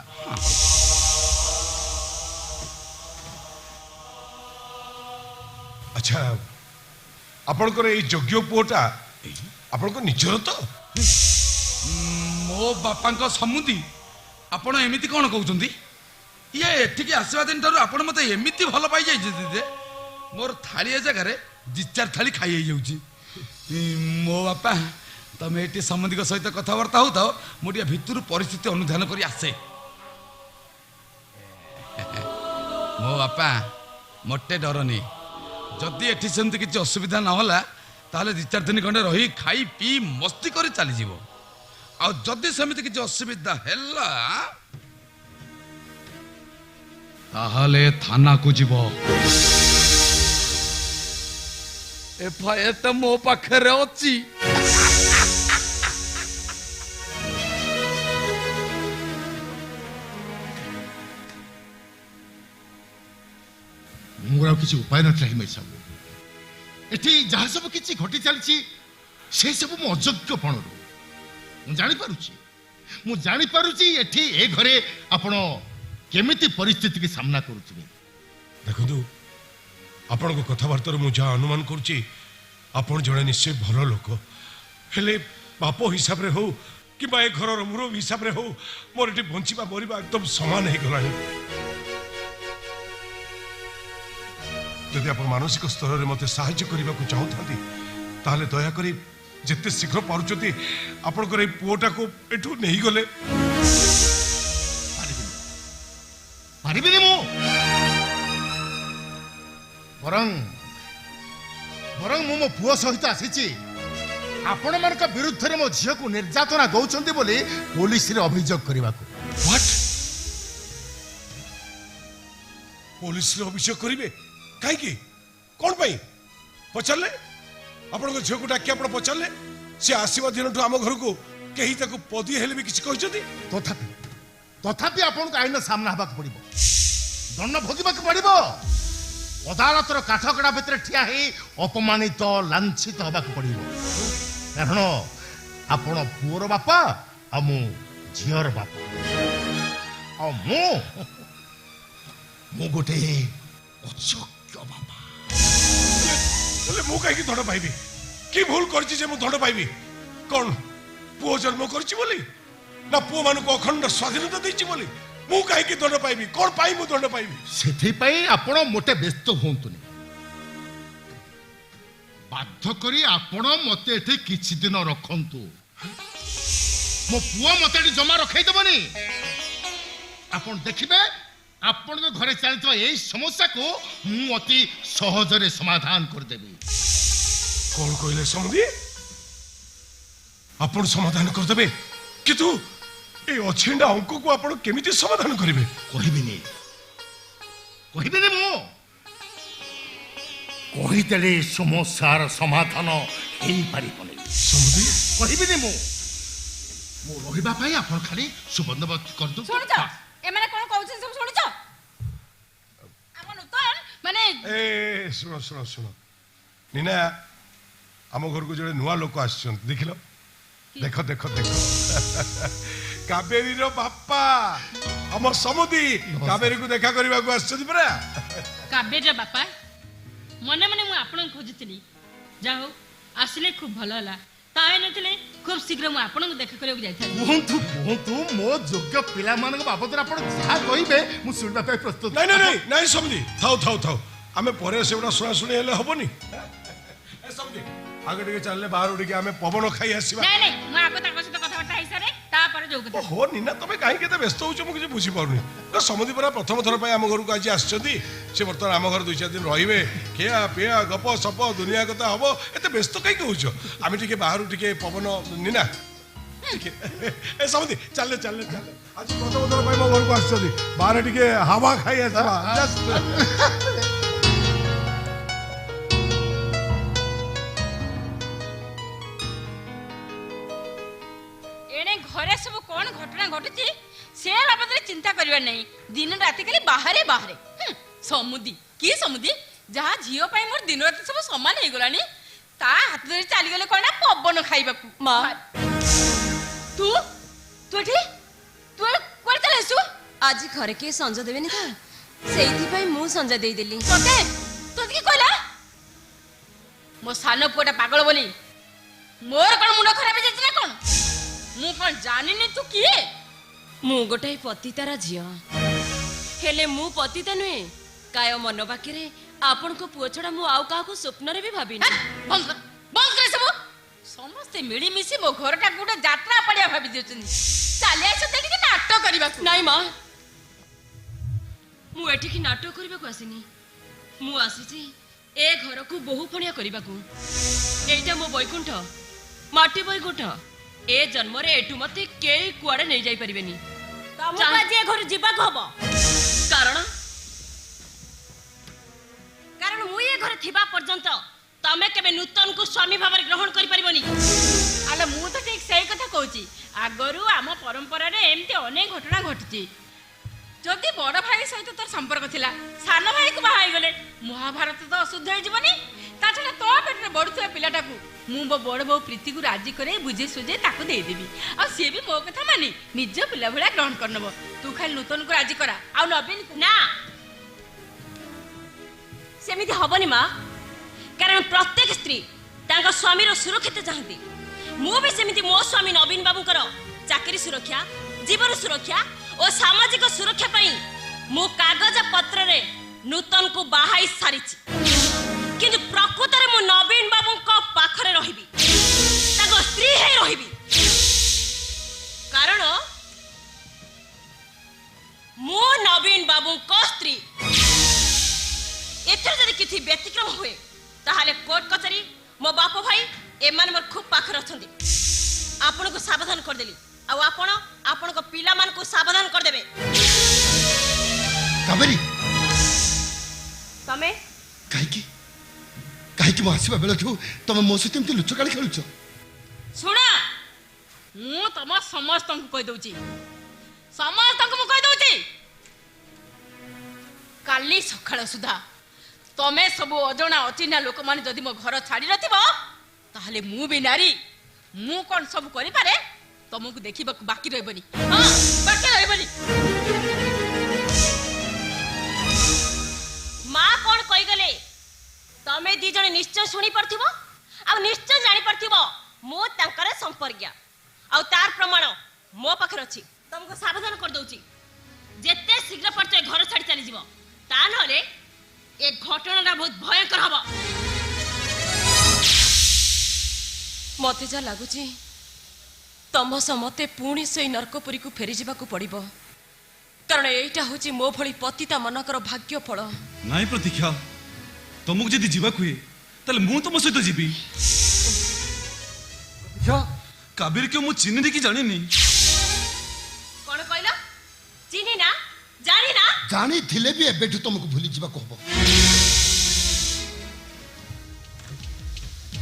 ଆଚ୍ଛା ଆପଣଙ୍କର ଏଇ ଯୋଗ୍ୟ ପୁଅଟା ଆପଣଙ୍କ ନିଜର ତ ମୋ ବାପାଙ୍କ ସମୁଦି ଆପଣ ଏମିତି କ'ଣ କହୁଛନ୍ତି ଇଏ ଏଠିକି ଆସିବା ଦିନଠାରୁ ଆପଣ ମତେ ଏମିତି ଭଲ ପାଇଯାଇଛନ୍ତି ଯେ ମୋର ଥାଳିଏ ଜାଗାରେ 2-4 ଥାଳି ଖାଇ ହେଇଯାଉଛି ମୋ ବାପା ତମେ ଏଠି ସମନ୍ଧିକ ସହିତ କଥାବାର୍ତ୍ତା ହଉଥାଅ, ମୁଁ ଟିକେ ଭିତରୁ ପରିସ୍ଥିତି ଅନୁଧ୍ୟାନ କରି ଆସେ। ମୋ ବାପା ମୋଟେ ଡରନି। ଯଦି ଏଠି ସେମିତି କିଛି ଅସୁବିଧା ନହେଲା ତାହେଲେ 2-4 ଦିନ ଖଣ୍ଡେ ରହି ଖାଇ ପିଇ ମସ୍ତି କରି ଚାଲିଯିବ। ଆଉ ଯଦି ସେମିତି କିଛି ଅସୁବିଧା ହେଲା ତାହେଲେ ଥାନାକୁ ଯିବ। ଏଫଆଇଆର ମୋ ପାଖରେ ଅଛି। ମୋର ଆଉ କିଛି ଉପାୟ ନଥିଲା ହିମେଶ ବାବୁ। ଏଠି ଯାହା ସବୁ କିଛି ଘଟି ଚାଲିଛି ସେ ସବୁ ମୋ ଅଯୋଗ୍ୟପଣରୁ ମୁଁ ଜାଣିପାରୁଛି ଏଠି ଏ ଘରେ ଆପଣ କେମିତି ପରିସ୍ଥିତିକି ସାମ୍ନା କରୁଥିବେ। ଦେଖନ୍ତୁ, ଆପଣଙ୍କ କଥାବାର୍ତ୍ତାରୁ ମୁଁ ଯାହା ଅନୁମାନ କରୁଛି ଆପଣ ଜଣେ ନିଶ୍ଚୟ ଭଲ ଲୋକ। ହେଲେ ବାପ ହିସାବରେ ହଉ କିମ୍ବା ଏ ଘରର ମୁରବୀ ହିସାବରେ ହଉ ମୋର ଏଠି ବଞ୍ଚିବା ମରିବା ଏକଦମ ସମାନ ହେଇଗଲାଣି। ଯଦି ଆପଣ ମାନସିକ ସ୍ତରରେ ମୋତେ ସାହାଯ୍ୟ କରିବାକୁ ଚାହୁଁଥାନ୍ତି ତାହେଲେ ଦୟାକରି ଯେତେ ଶୀଘ୍ର ପାରୁଛନ୍ତି ଆପଣଙ୍କର ଏଇ ପୁଅଟାକୁ ଏଠୁ ନେଇଗଲେ। ପାରିବିନି ମୁଁ। ବରଂ ମୁଁ ମୋ ପୁଅ ସହିତ ଆସିଛି ଆପଣମାନଙ୍କ ବିରୁଦ୍ଧରେ ମୋ ଝିଅକୁ ନିର୍ଯାତନା ଦଉଛନ୍ତି ବୋଲି ପୋଲିସରେ ଅଭିଯୋଗ କରିବାକୁ। ପୋଲିସରେ ଅଭିଯୋଗ କରିବେ? କାହିଁକି? କ'ଣ ପାଇଁ ପଚାରିଲେ? ଆପଣଙ୍କ ଝିଅକୁ ଡାକି ଆପଣ ପଚାରିଲେ? ସେ ଆସିବା ଦିନଠୁ ଆମ ଘରକୁ କେହି ତାକୁ ପଦିଏ ହେଲେ ବି କିଛି କହିଛନ୍ତି? ତଥାପି ଆପଣଙ୍କୁ ଆଇନ ସାମ୍ନା ହେବାକୁ ପଡିବ, ଦଣ୍ଡ ଭୋଗିବାକୁ ପଡିବ। ଅଦାଲତର କାଠକଡ଼ା ଭିତରେ ଠିଆ ହେଇ ଅପମାନିତ ଲାଞ୍ଛିତ ହେବାକୁ ପଡିବ। କାରଣ ଆପଣ ପୁଅର ବାପା ଆଉ ମୁଁ ଝିଅର ବାପା। ଆଉ ମୁଁ ଗୋଟେ ଅଯୋଗ୍ୟ ବାପା। ହେଲେ ମୁଁ କାହିଁକି ଦଣ୍ଡ ପାଇବି? କି ଭୁଲ କରିଛି ଯେ ମୁଁ ଦଣ୍ଡ ପାଇବି? କ'ଣ ପୁଅ ଜନ୍ମ କରିଛି ବୋଲି ନା ପୁଅ ମାନଙ୍କୁ ଅଖଣ୍ଡ ସ୍ୱାଧୀନତା ଦେଇଛି ବୋଲି ମୁଁ କାହିଁକି ଦଣ୍ଡ ପାଇବି? କ'ଣ ପାଇଁ ମୁଁ ଦଣ୍ଡ ପାଇବି? ସେଥିପାଇଁ ଆପଣ ମୋଟେ ବ୍ୟସ୍ତ ହୁଅନ୍ତୁନି। ବାଧ୍ୟ କରି ଆପଣ ମତେ ଏଠି କିଛି ଦିନ ରଖନ୍ତୁ। ମୋ ପୁଅ ମତେ ଏଠି ଜମା ରଖେଇଦେବନି। ଆପଣ ଦେଖିବେ ଆପଣଙ୍କ ଘରେ ଚାଲିଥିବା ଏଇ ସମସ୍ୟାକୁ ମୁଁ ଅତି ସହଜରେ ସମାଧାନ କରିଦେବି। କ'ଣ କହିଲେ ସମଧି? ଆପଣ ସମାଧାନ କରିଦେବେ? କିନ୍ତୁ এই অছিন্দা অঙ্কକୁ ଆପଣ କେମିତି ସମାଧାନ କରିବେ? କହିବିନି ମୁଁ। କହିଦେଲେ ସମସ୍ୟାର ସମାଧାନ ହେଇପାରିବନି। ସମଧି କହିବିନି ମୁଁ ରହିବା ପାଇଁ ଆପଣ ଖାଲି ସୁବନ୍ଦୋବସ୍ତ କରିଦେବ। ଶୁଣୁଛ ଏମାନେ କ'ଣ କହୁଛନ୍ତି ସବୁ ଶୁଣୁଛ? ଆମ ନୂତନ ମାନେ ଶୁଣ ନିନା, ଆମ ଘରକୁ ଜଣେ ନୂଆ ଲୋକ ଆସିଛନ୍ତି। ଦେଖିଲ? ଦେଖ କାବେରୀର ବାପା ଆମ ସମୁଦି କାବେରୀକୁ ଦେଖା କରିବାକୁ ଆସିଛନ୍ତି ପରା। କାବେରୀର ବାପା ମନେ ମନେ ମୁଁ ଆପଣଙ୍କୁ ଖୋଜୁଥିଲି। ଯାହା ହଉ ଆସିଲେ ଖୁବ ଭଲ ହେଲା। ତା ହେଇନଥିଲେ ଖୁବ ଶୀଘ୍ର ମୁଁ ଆପଣଙ୍କୁ ଦେଖା କରିବାକୁ ଯାଇଥାନ୍ତି। କୁହନ୍ତୁ ମୋ ଯୋଗ୍ୟ ପିଲାମାନଙ୍କ ବାବଦରେ ଆପଣ ଯାହା କହିବେ ମୁଁ ଶୁଣିବା ପାଇଁ ପ୍ରସ୍ତୁତ। ନାଇଁ ସମୁଦି, ଥାଉ ଆମେ ପରେ ସେଗୁଡ଼ା ଶୁଣାଶୁଣି ହେଲେ ହବନି। ସମୁଦି ଆগে ଟିକେ ଚାଲିଲେ ବାହାରୁ ଟିକେ ଆମେ ପବନ ଖାଇ ଆସିବା। ନାଇଁ ମୁଁ ଆଗ ତାଙ୍କ ସହିତ କଥାବାର୍ତ୍ତା ହେଇସାରେ ତାପରେ ଯୋଉ କଥା। ଓହୋ ନିନା, ତମେ କାହିଁକି ଏତେ ବ୍ୟସ୍ତ ହଉଛ ମୁଁ କିଛି ବୁଝିପାରୁନି। ସମୁଦି ପରା ପ୍ରଥମ ଥର ପାଇଁ ଆମ ଘରକୁ ଆଜି ଆସିଛନ୍ତି। ସେ ବର୍ତ୍ତମାନ ଆମ ଘର 2-4 ଦିନ ରହିବେ। ଖିଆ ପିଆ ଗପ ସପ ଦୁନିଆ କଥା ହବ। ଏତେ ବ୍ୟସ୍ତ କାହିଁକି ହଉଛ? ଆମେ ଟିକେ ବାହାରୁ ଟିକେ ପବନ ନିନା ଟିକେ ସମୁଦି ଚାଲେ ଆଜି ପ୍ରଥମ ଥର ପାଇଁ ମୋ ଘରକୁ ଆସିଛନ୍ତି। ବାହାରେ ଟିକେ ହାୱା ଖାଇ ଆସିବା। ଘରେ ସବୁ କ'ଣ ଘଟଣା ଘଟୁଛି ସେ ବାବଦରେ ଚିନ୍ତା କରିବା ନାହିଁ। ଦିନ ରାତି ଖାଲି ବାହାରେ ସମୁଦି କି ସମୁଦି ଯାହା ଝିଅ ପାଇଁ ମୋର ଦିନ ରାତି ସବୁ ସମାନ ହେଇଗଲାଣି। ତା ହାତ ଧରି ଚାଲିଗଲେ କ'ଣ ନା ପବନ ଖାଇବାକୁ। ମା ତୁ ଏଠି ତୁ କୁଆଡ଼େ ଚାଲି ଆସିଛୁ? ଆଜି ଘରେ କିଏ ସଞ୍ଜ ଦେବେନି ତ, ସେଇଥିପାଇଁ ମୁଁ ସଞ୍ଜ ଦେଇଦେଲି। ତୋତେ କିଏ କହିଲା? ମୋ ସାନ ପୁଅଟା ପାଗଳ ବୋଲି ମୋର କ'ଣ ମୁଣ୍ଡ ଖରାପ ହେଇଯାଇଛି ନା କ'ଣ? ମୁଁ କ'ଣ ଜାଣିନି ତୁ କିଏ? ମୁଁ ଗୋଟାଏ ପତିତାର ଝିଅ, ହେଲେ ମୁଁ ପତିତା ନୁହେଁ। କାୟ ମନ ବାକିରେ ଆପଣଙ୍କ ପୁଅ ଛଡା ମୁଁ ଆଉ କାହାକୁ ସ୍ୱପ୍ନରେ ବି ଭାବିନି। ବନ୍ଦ କର ସବୁ। ସମସ୍ତେ ମିଳିମିଶି ମୋ ଘରଟାକୁ ଗୋଟେ ଯାତ୍ରା ପଡ଼ିଆ ଭାବି ଦେଉଛନ୍ତି। ଚାଲି ଆସନ୍ତେ ଟିକେ ନାଟକ କରିବାକୁ। ନାଇଁ ମା, ମୁଁ ଏଠିକି ନାଟକ କରିବାକୁ ଆସିନି। ମୁଁ ଆସିଛି ଏ ଘରକୁ ବୋହୁ ପଣିଆ କରିବାକୁ। ଏଇଟା ମୋ ବୈକୁଣ୍ଠ, ମାଟି ବୈକୁଣ୍ଠ। ଏ ଜନ୍ମରେ ଏଠୁ ମତେ କେହି କୁଆଡେ ନେଇ ଯାଇ ପାରିବେନି। ତମକୁ ଆଜି ଏ ଘରୁ ଯିବାକୁ ହବ। କାରଣ ମୁଁ ଏ ଘରେ ଥିବା ପର୍ଯ୍ୟନ୍ତ ତମେ କେବେ ନୂତନକୁ ସ୍ୱାମୀ ଭାବରେ ଗ୍ରହଣ କରିପାରିବନି। ଆଲୋ ମୁଁ ତ ଠିକ ସେଇ କଥା କହୁଛି। ଆଗରୁ ଆମ ପରମ୍ପରାରେ ଏମିତି ଅନେକ ଘଟଣା ଘଟିଛି। ଯଦି ବଡ ଭାଇ ସହିତ ତୋର ସମ୍ପର୍କ ଥିଲା, ସାନ ଭାଇକୁ ବାହା ହେଇଗଲେ ମହାଭାରତ ତ ଅଶୁଦ୍ଧ ହେଇଯିବନି। ତା ଛଡ଼ା ତୋ ପେଟରେ ବଢୁଥିବା ପିଲାଟାକୁ ମୁଁ ମୋ ବଡ ବୋଉ ପ୍ରୀତିକୁ ରାଜି କରେଇ ବୁଝେଇ ସୁଝେଇ ତାକୁ ଦେଇଦେବି। ଆଉ ସିଏ ବି ମୋ କଥା ମାନି ନିଜ ପିଲା ଭଳିଆ ଗ୍ରହଣ କରିନେବ। ତୁ ଖାଲି ନୂତନକୁ ରାଜି କରା, ଆଉ ନବୀନ ନା, ସେମିତି ହବନି ମା। କାରଣ ପ୍ରତ୍ୟେକ ସ୍ତ୍ରୀ ତାଙ୍କ ସ୍ୱାମୀର ସୁରକ୍ଷିତ ଚାହାନ୍ତି। ମୁଁ ବି ସେମିତି ମୋ ସ୍ୱାମୀ ନବୀନ ବାବୁଙ୍କର ଚାକିରି ସୁରକ୍ଷା, ଜୀବନ ସୁରକ୍ଷା ଓ ସାମାଜିକ ସୁରକ୍ଷା ପାଇଁ ମୁଁ କାଗଜ ପତ୍ରରେ ନୂତନକୁ ବାହାଇ ସାରିଛି। କିନ୍ତୁ ପ୍ରକୃତରେ ମୁଁ ନବୀନ ବାବୁଙ୍କ ପାଖରେ ରହିବି, ତାଙ୍କ ସ୍ତ୍ରୀ ହେଇ ରହିବି। କାରଣ ମୁଁ ନବୀନ ବାବୁଙ୍କ ସ୍ତ୍ରୀ। ଏଥିରେ ଯଦି କିଛି ବ୍ୟତିକ୍ରମ ହୁଏ ତାହେଲେ କୋର୍ଟ କଚେରୀ, ମୋ ବାପ ଭାଇ ଏମାନେ ମୋର ଖୁବ୍ ପାଖରେ ଅଛନ୍ତି। ଆପଣଙ୍କୁ ସାବଧାନ କରିଦେଲି, ଆଉ ଆପଣ ଆପଣଙ୍କ ପିଲାମାନଙ୍କୁ ସାବଧାନ କରିଦେବେ। କାବେରୀ, ତମେ କାହିଁକି କାହିଁକି ମୁଁ ଆସିବା ବେଳଠୁ ତମେ ମୋ ସହିତ ଏମିତି ଲୁଚକାଳି ଖେଳୁଛ? ଶୁଣ, ମୁଁ ତମ ସମସ୍ତଙ୍କୁ କହିଦଉଛି, ସମସ୍ତଙ୍କୁ ମୁଁ କହିଦଉଛି, କାଲି ସକାଳ ସୁଦ୍ଧା ତମେ ସବୁ ଅଜଣା ଅଚିହ୍ନା ଲୋକମାନେ ଯଦି ମୋ ଘର ଛାଡି ନଥିବ, ତାହେଲେ ମୁଁ ବି ନାରୀ, ମୁଁ କଣ ସବୁ କରିପାରେ ତମକୁ ଦେଖିବାକୁ ବାକି ରହିବନି। ହଁ, ବାକି ରହିବନି। ମା କଣ କହିଗଲେ ତମେ ଦି ଜଣ ନିଶ୍ଚୟ ଶୁଣି ପାରୁଥିବ, ଆଉ ନିଶ୍ଚୟ ଜାଣି ପାରୁଥିବ ମୁଁ ତାଙ୍କର ସମ୍ପର୍କୀୟ। ଆଉ ତାର ପ୍ରମାଣ ମୋ ପାଖରେ ଅଛି। ତମକୁ ସାବଧାନ କରିଦଉଛି, ଯେତେ ଶୀଘ୍ର ପାରୁଛ ଏ ଘର ଛାଡି ଚାଲିଯିବ। ତା ନହେଲେ ଏ ଘଟଣାଟା ବହୁତ ଭୟଙ୍କର ହବ। ମତେ ଯାହା ଲାଗୁଛି ତମ ସହ ମତେ ପୁଣି ସେଇ ନର୍କପୁରୀକୁ ଫେରିଯିବାକୁ ପଡିବ। କାରଣ ଏଇଟା ହଉଛି ମୋ ଭଳି ପତିତା ମାନଙ୍କର ଭାଗ୍ୟ ଫଳ। ନାଇଁ ପ୍ରତୀକ୍ଷା, ତମକୁ ଯଦି ଯିବାକୁ ହୁଏ ତାହେଲେ ମୁଁ ତମ ସହିତ ଯିବି। କାବେରୀକୁ ମୁଁ ଚିହ୍ନିନି କି ଜାଣିନି। କଣ କହିଲ? ଚିହ୍ନି ନା, ଜାଣି ନା? ଜାଣିଥିଲେ ବି ଏବେଠୁ ତମକୁ ଭୁଲି ଯିବାକୁ ହବ।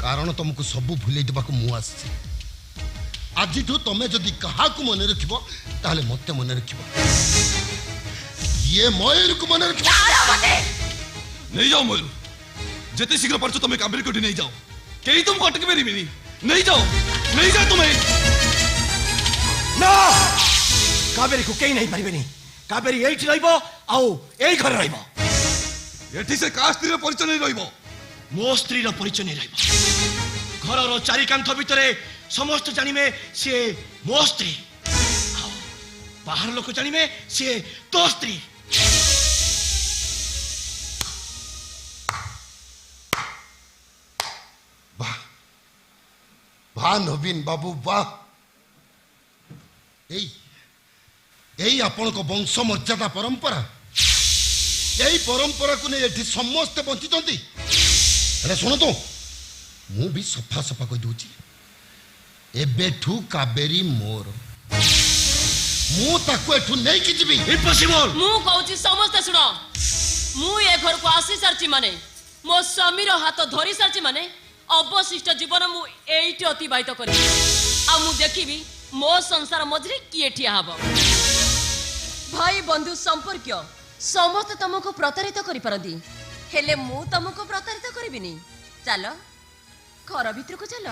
କାରଣ ତମକୁ ସବୁ ଭୁଲେଇ ଦେବାକୁ ମୁଁ ଆସିଛି। ଆଜିଠୁ ତମେ ଯଦି କାହାକୁ ମନେ ରଖିବ ତାହେଲେ ମତେ ମନେ ରଖିବ। ଇଏ ମୟୂରକୁ ମନେ ରଖିବ। ନେଇଯାଅ ମୟୂର, ଯେତେ ଶୀଘ୍ର ପାରୁଛ ତମେ କାବେରୀ କୋଠି ନେଇଯାଅ। କେହି ତୁମକୁ ଅଟକି ପାରିବେନି। ନେଇଯାଅ, ନେଇଯାଅ ତୁମେ। ନା, କାବେରୀକୁ କେହି ନେଇ ପାରିବେନି। କାବେରୀ ଏଇଠି ରହିବ, ଆଉ ଏଇ ଘରେ ରହିବ। ଏଠି ସେ କାହା ସ୍ତ୍ରୀର ପରିଚୟ ନେଇ ରହିବ? ମୋ ସ୍ତ୍ରୀର ପରିଚୟ ନେଇ ରହିବ। ଘରର ଚାରି କାନ୍ଥ ଭିତରେ ସମସ୍ତେ ଜାଣିବେ ସିଏ ମୋ ସ୍ତ୍ରୀ, ଆଉ ବାହାର ଲୋକ ଜାଣିବେ ସିଏ ତୋ ସ୍ତ୍ରୀ। ବାহ ବାহ ନବୀନ ବାବୁ, ବାহ। ଏଇ ଆପଣଙ୍କ ବଂଶ ମର୍ଯ୍ୟାଦା ପରମ୍ପରା। ଏଇ ପରମ୍ପରାକୁ ନେଇ ଏଠି ସମସ୍ତେ ବଞ୍ଚିଛନ୍ତି। ହେଲେ ଶୁଣନ୍ତୁ, ମୁଁ ବି ସଫା ସଫା କହିଦଉଛି, ଏବେଠୁ କାବେରୀ ମୋର। ମୁଁ ତାକୁ ଏଠୁ ନେଇକି ଯିବି। ଇମ୍ପସିବଲ। ମୁଁ କହୁଛି ସମସ୍ତେ ଶୁଣ, ମୁଁ ଏ ଘରକୁ ଆସି ସାରିଛି ମାନେ, ମୋ ସ୍ୱାମୀର ହାତ ଧରି ସାରିଛି ମାନେ, ଅବଶିଷ୍ଟ ଜୀବନ ମୁଁ ଏଇଠି ଅତିବାହିତ କରିବି। ଆଉ ମୁଁ ଦେଖିବି ମୋ ସଂସାର ମଝିରେ କିଏ ଠିଆ ହବ। ଭାଇ ବନ୍ଧୁ ସମ୍ପର୍କୀୟ ସମସ୍ତେ ତମକୁ ପ୍ରତାରିତ କରିପାରନ୍ତି, ହେଲେ ମୁଁ ତମକୁ ପ୍ରତାରିତ କରିବିନି। ଚାଲ ଘର ଭିତରକୁ ଚାଲ।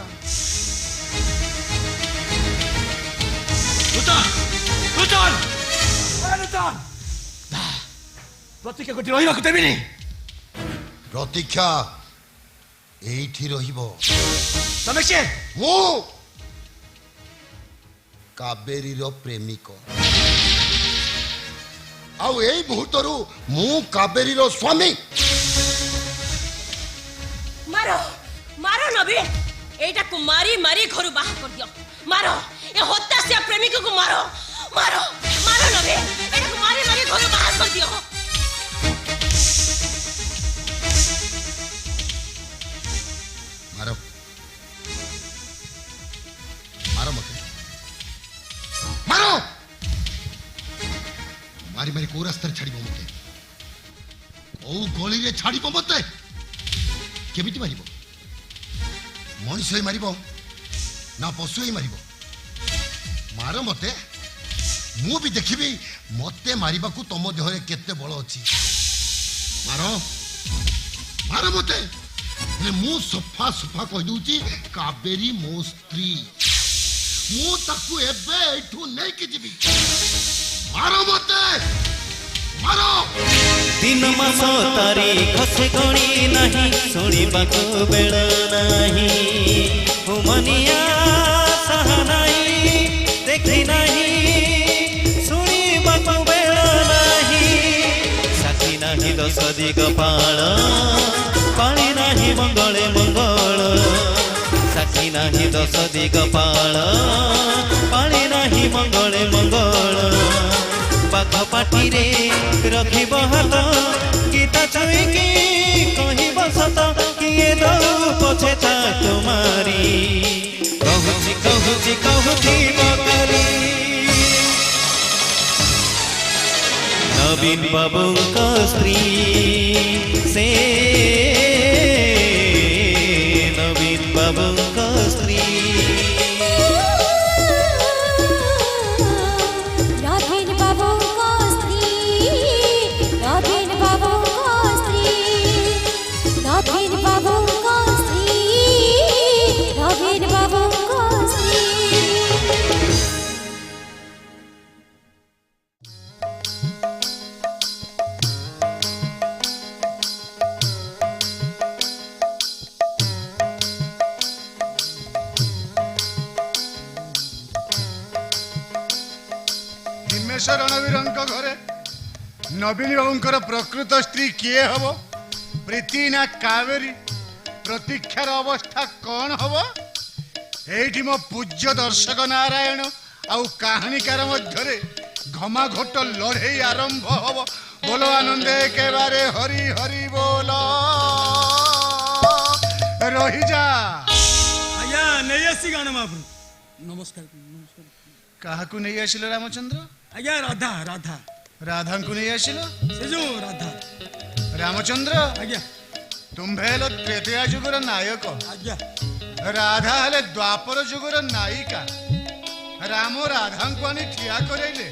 ପ୍ରତୀକ୍ଷା କୋଠି ରହିବାକୁ ଦେବିନି। ପ୍ରତୀକ୍ଷା ଏଇଠି ରହିବ। ତମେ କିଏ? ମୁଁ କାବେରୀର ପ୍ରେମିକ, ଆଉ ଏଇ ମୁହୂର୍ତ୍ତରୁ ମୁଁ କାବେରୀର ସ୍ୱାମୀ। ମାର, ମାର ନବୀନ, एटा को मारी मारी घर बाहर कर दियो मारो ए हत्यासिया प्रेमिक को मारो मारो मारो नबे एटा को मारी मारी घर बाहर कर दियो मारो मारो मत मारो मारी मारी को रास्ता छाड़ी मते ओ गली रे छाड़ी मते केमिति मारिबो मनुष्य ही मारिबो ना पशु ही मारिबो मारो मते मु भी देखिबी मते मारिबा को तम देह रे केते बळ अछि मारो मारो मते ने मु सफा सफा कह दूची काबेरी मो स्त्री मु ताकू एबे एठू नै कि जीबी मारो मते मारो दिन मास तारीख से गणी नहीं शुणिबाकू बेल नहीं हुमनिया सहा नहीं देखी नहीं शुणिबाकू बेल नहीं साथी नहीं दस दिग पाल पाणी नहीं मंगले मंगल साथी नहीं दस दिग पाल पाणी नहीं मंगले मंगल पाख पाटी रे रखिब हाथ गीता छुईकी कहिब सत किए दऊ पछे ता तुम्हारी कहूची कहूची कहूची बकरी नवीन बाबू का स्त्री से नवीन बाबू का स्त्री नवीन बाबू को स्त्री नवीन बाबू को स्त्री नवीन बाबू को स्त्री नवीन बाबू को स्त्री हिमेश रणवीर घरे नवीन बाबूंकर प्रकृत स्त्री किए हब प्रीति ना कावेरी प्रतीक्षार अवस्था कौन हब एठी मो पूज्य दर्शक नारायण आउ कहानीकार मध्य घमाघोट लड़े आरंभ हब बोलो आनंदे के बारे हरि हरि बोल रही जा आज्ञा नहीं आसी गाना महाप्रभु नमस्कार नमस्कार काहाकू नहीं आसिल रामचंद्र आज्ञा राधा राधा राधा को नहीं आसिल से जो राधा रामचंद्र आज्ञा तुम्भे हेलो त्रेतया जुगर नायक आज्ञा राधा हेले द्वापर जुगर नायिका राम राधा को आनी ठिया करैले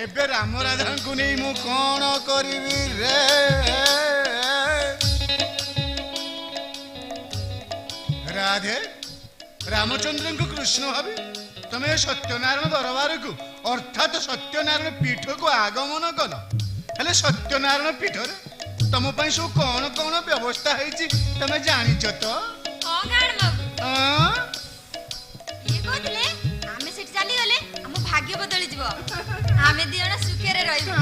एबे राम राधा को नहीं मु कौन करिवि रे राधे रामचंद्र को कृष्ण भावी तमे सत्यनारायण दरबार को अर्थात सत्यनारायण पीठ को आगमन कल हेले सत्यनारायण पीठ रे तम पई सो कौन कौन व्यवस्था हेची तमे जानिच तो हां गाण बाबू हां ये कहले आमे सेठ चली गले हम भाग्य बदली जीवो आमे दियण सुखे रे रहिबो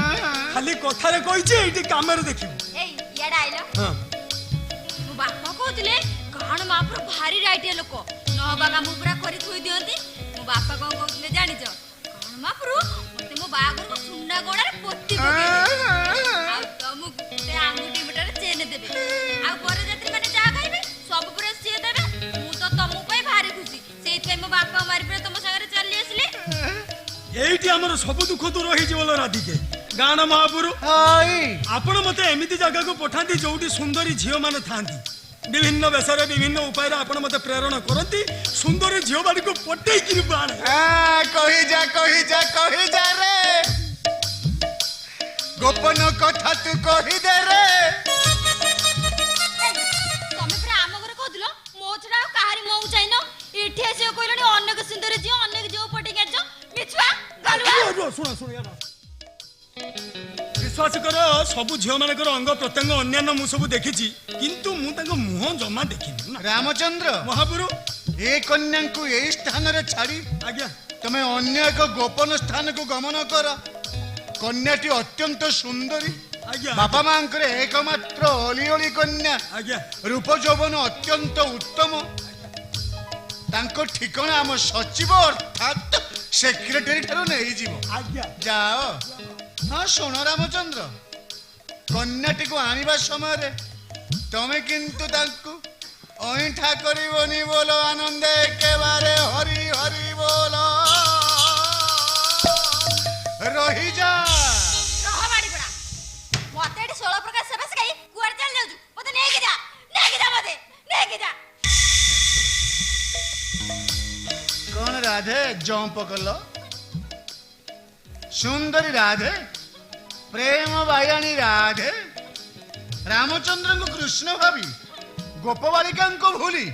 खाली कथा रे कहिचे एठी कामरे देखिबो ए याडा आइलो हां मो बापा कहतले गाण मापुर भारी राइटिया लोक नहबा काम पूरा करी थोई दियंती मो बापा कोन कहतले जानिच गाण मापुर मते मो बागर को सुन्ना गोड़ा रे पोती पके आ तमु ते आंगुठी मिटर चेन देबे आ पर जत्री माने जा खाइबे सब पूरा सिए देबे मु तो तमु पई भारी खुशी सेइत पे मो बापा मारी पर तम संगे चली आसले एठी हमर सब दुख दूर होई जीवल राधिके गाना महापुरु हाय आपण मते एमिति जगह को पठांती जोटी सुंदरी झियो माने थांती विभिन्न बेसरे विभिन्न उपाय रे आपण मते प्रेरण करती सुंदरी झियो बाड़ी को पटई कि बाण कही जा रे गोपन कथा तू कही दे रे तमे पूरा आम घर कहदिलो मो छडा काहारी मौ चाइनो इठी आसे कहलनी अनेक सुंदर जी अनेक जो पटी गेजो मिछुआ गलुआ सुन यार विश्वास कर सबु झियो मानकर अंग प्रत्यंग अन्यान्य मु सब देखिछि किंतु मु तांको मुह जमा देखिनि ना रामचंद्र महापुरु ए कन्या को ए स्थान रे छाड़ी आज्ञा तमे अन्य एक गोपन स्थान को गमन कर कन्याटी अत्यंत सुंदरी आज्ञा बापा मांकर एकमात्र अली अली कन्या आज्ञा रूप यौवन अत्यंत उत्तम ତାଙ୍କ ଠିକଣା ଆମ ସଚିବ ଅର୍ଥାତ୍ ସେକ୍ରେଟାରୀ ଠାରୁ ନେଇଯିବ। ଆଜ୍ଞା ଯାଅ। ହଁ ଶୁଣ ରାମଚନ୍ଦ୍ର, କନ୍ୟାଟିକୁ ଆଣିବା ସମୟରେ ତମେ କିନ୍ତୁ ତାଙ୍କୁ ଅଇଁଠା କରିବନି ବୋଲ ଆନନ୍ଦେ ଏକେବାରେ ହରି ହରି ବୋଲ ରହିଯା। ରହ ବାଡ଼ିପଡ଼ା, ମତେ ଏଠି 16 ପ୍ରକାର ସେବା ଶିଖାଇ କୁଆଡେ ଚାଲି ଯାଉଛୁ? ମତେ ନେଇକି ଯା, ମତେ ନେଇକି ଯା। କଣ ରାଧେ ଜମ୍ପ କଲ? ସୁନ୍ଦରୀ ରାଧେ, ପ୍ରେମ ବାୟାଣୀ ରାଧେ, ରାମଚନ୍ଦ୍ରଙ୍କୁ କୃଷ୍ଣ ଭାବି ଗୋପବାଳିକାଙ୍କୁ ଭୁଲି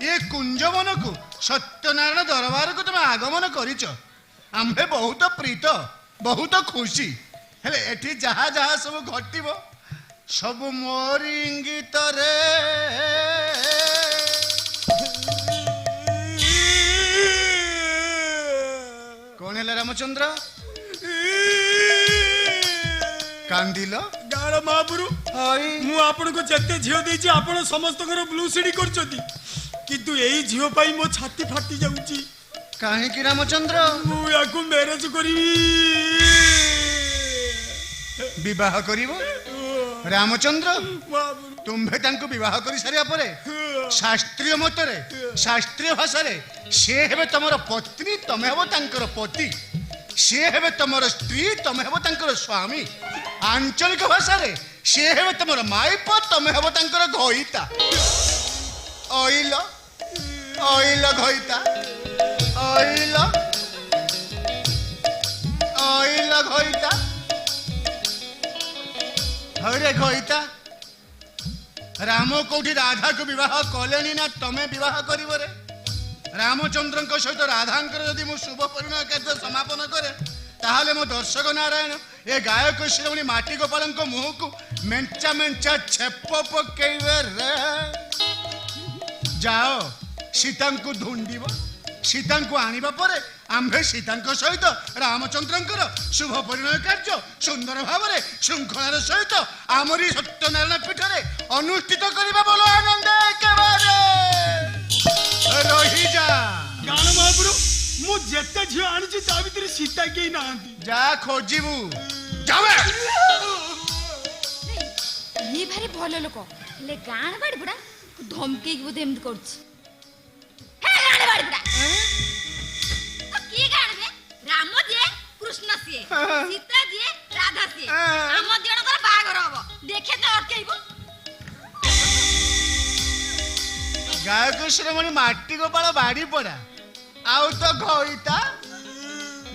ଏ କୁଞ୍ଜବନକୁ ସତ୍ୟନାରାୟଣ ଦରବାରକୁ ତମେ ଆଗମନ କରିଛ। ଆମ୍ଭେ ବହୁତ ପ୍ରୀତ, ବହୁତ ଖୁସି। ହେଲେ ଏଠି ଯାହା ଯାହା ସବୁ ଘଟିବ ସବୁ ମୋରି ଇଙ୍ଗିତରେ। କଣ ହେଲା ରାମଚନ୍ଦ୍ର? କାନ୍ଦିଲ? ଗାଁର ମହାପୁରୁ, ମୁଁ ଆପଣଙ୍କୁ ଯେତେ ଝିଅ ଦେଇଛି ଆପଣ ସମସ୍ତଙ୍କର ବ୍ଲୁ ସିଡି କରୁଛନ୍ତି, କିନ୍ତୁ ଏଇ ଝିଅ ପାଇଁ ମୋ ଛାତି ଫାଟି ଯାଉଛି। କାହିଁକି ରାମଚନ୍ଦ୍ର? ମୁଁ ୟାକୁ ମ୍ୟାରେଜ କରିବି। ବିବାହ କରିବ? ରାମଚନ୍ଦ୍ର, ମହାପୁରୁ, ତୁମ୍ଭେ ତାଙ୍କୁ ବିବାହ କରି ସାରିବା ପରେ ଶାସ୍ତ୍ରୀୟ ମତରେ, ଶାସ୍ତ୍ରୀୟ ଭାଷାରେ ସେ ହେବେ ତମର ପତ୍ନୀ, ତମେ ହେବ ତାଙ୍କର ପତି। ସେ ହେବେ ତମର ସ୍ତ୍ରୀ, ତମେ ହେବ ତାଙ୍କର ସ୍ୱାମୀ। ଆଞ୍ଚଳିକ ଭାଷାରେ ସେ ହେବେ ତମର ମାଇପ, ତମେ ହେବ ତାଙ୍କର ଘଇତା। ଅଇଲ ଅଇଲ ଘଇତା, ଅଇଲ ଅଇଲ ଘଇତା। ହଇରେ ଘଇତା, ରାମ କୋଉଠି ରାଧାକୁ ବିବାହ କଲେଣି ନା ତମେ ବିବାହ କରିବ ରେ? ରାମଚନ୍ଦ୍ରଙ୍କ ସହିତ ରାଧାଙ୍କର ଯଦି ମୁଁ ଶୁଭ ପରିଣୟ କାର୍ଯ୍ୟ ସମାପନ କରେ, ତାହେଲେ ମୋ ଦର୍ଶକ ନାରାୟଣ ଏ ଗାୟକ ଶିରୋମଣି ମାଟି ଗୋପାଳଙ୍କ ମୁହଁକୁ ମେଞ୍ଚା ମେଞ୍ଚା ଛେପ ପକେଇବେ ରେ। ଯାଅ, ସୀତାଙ୍କୁ ଧୁଣ୍ଡିବ। ସୀତାଙ୍କୁ ଆଣିବା ପରେ ଆମ୍ଭେ ସୀତାଙ୍କ ସହିତ ରାମଚନ୍ଦ୍ରଙ୍କର ଶୁଭ ପରିଣୟ କାର୍ଯ୍ୟ ସୁନ୍ଦର ଭାବରେ ଶୃଙ୍ଖଳାର ସହିତ ଆମରି ସତ୍ୟନାରାୟଣ ପୀଠରେ ଅନୁଷ୍ଠିତ କରିବା। ବୋଲ ଆନନ୍ଦ ଏକେବାରେ ରହିଯା। ଗାଁର ମହାପୁରୁ, ମୁଁ ଯେତେ ଝିଅ ଆଣିଛି ତା ଭିତରେ ସୀତା କେହି ନାହାନ୍ତି। ଯା ଖୋଜିବୁ, ଯାବେ। ଇଏ ଭାରି ଭଲ ଲୋକ, ହେଲେ ଗାଁ ବାଡ଼ିପଡ଼ା ଧମକେଇକି ବୋଧେ ଏମିତି କରୁଛି। ଗାଁ ବାଡ଼ିପଡ଼ା କିଏ ଗାଁ ରେ? ରାମ ଯିଏ, କୃଷ୍ଣ ସିଏ, ସୀତା ଯିଏ, ରାଧା ସିଏ। ଆମ ଦିଜଣଙ୍କର ବାହାଘର ହବ, ଦେଖେ ତ ଅଟକେଇବ। ଗାୟକ ଶିରୋମଣି ମାଟି ଗୋପାଳ ବାଡ଼ିପଡ଼ା, ଆଉ ତ ଘଇତା,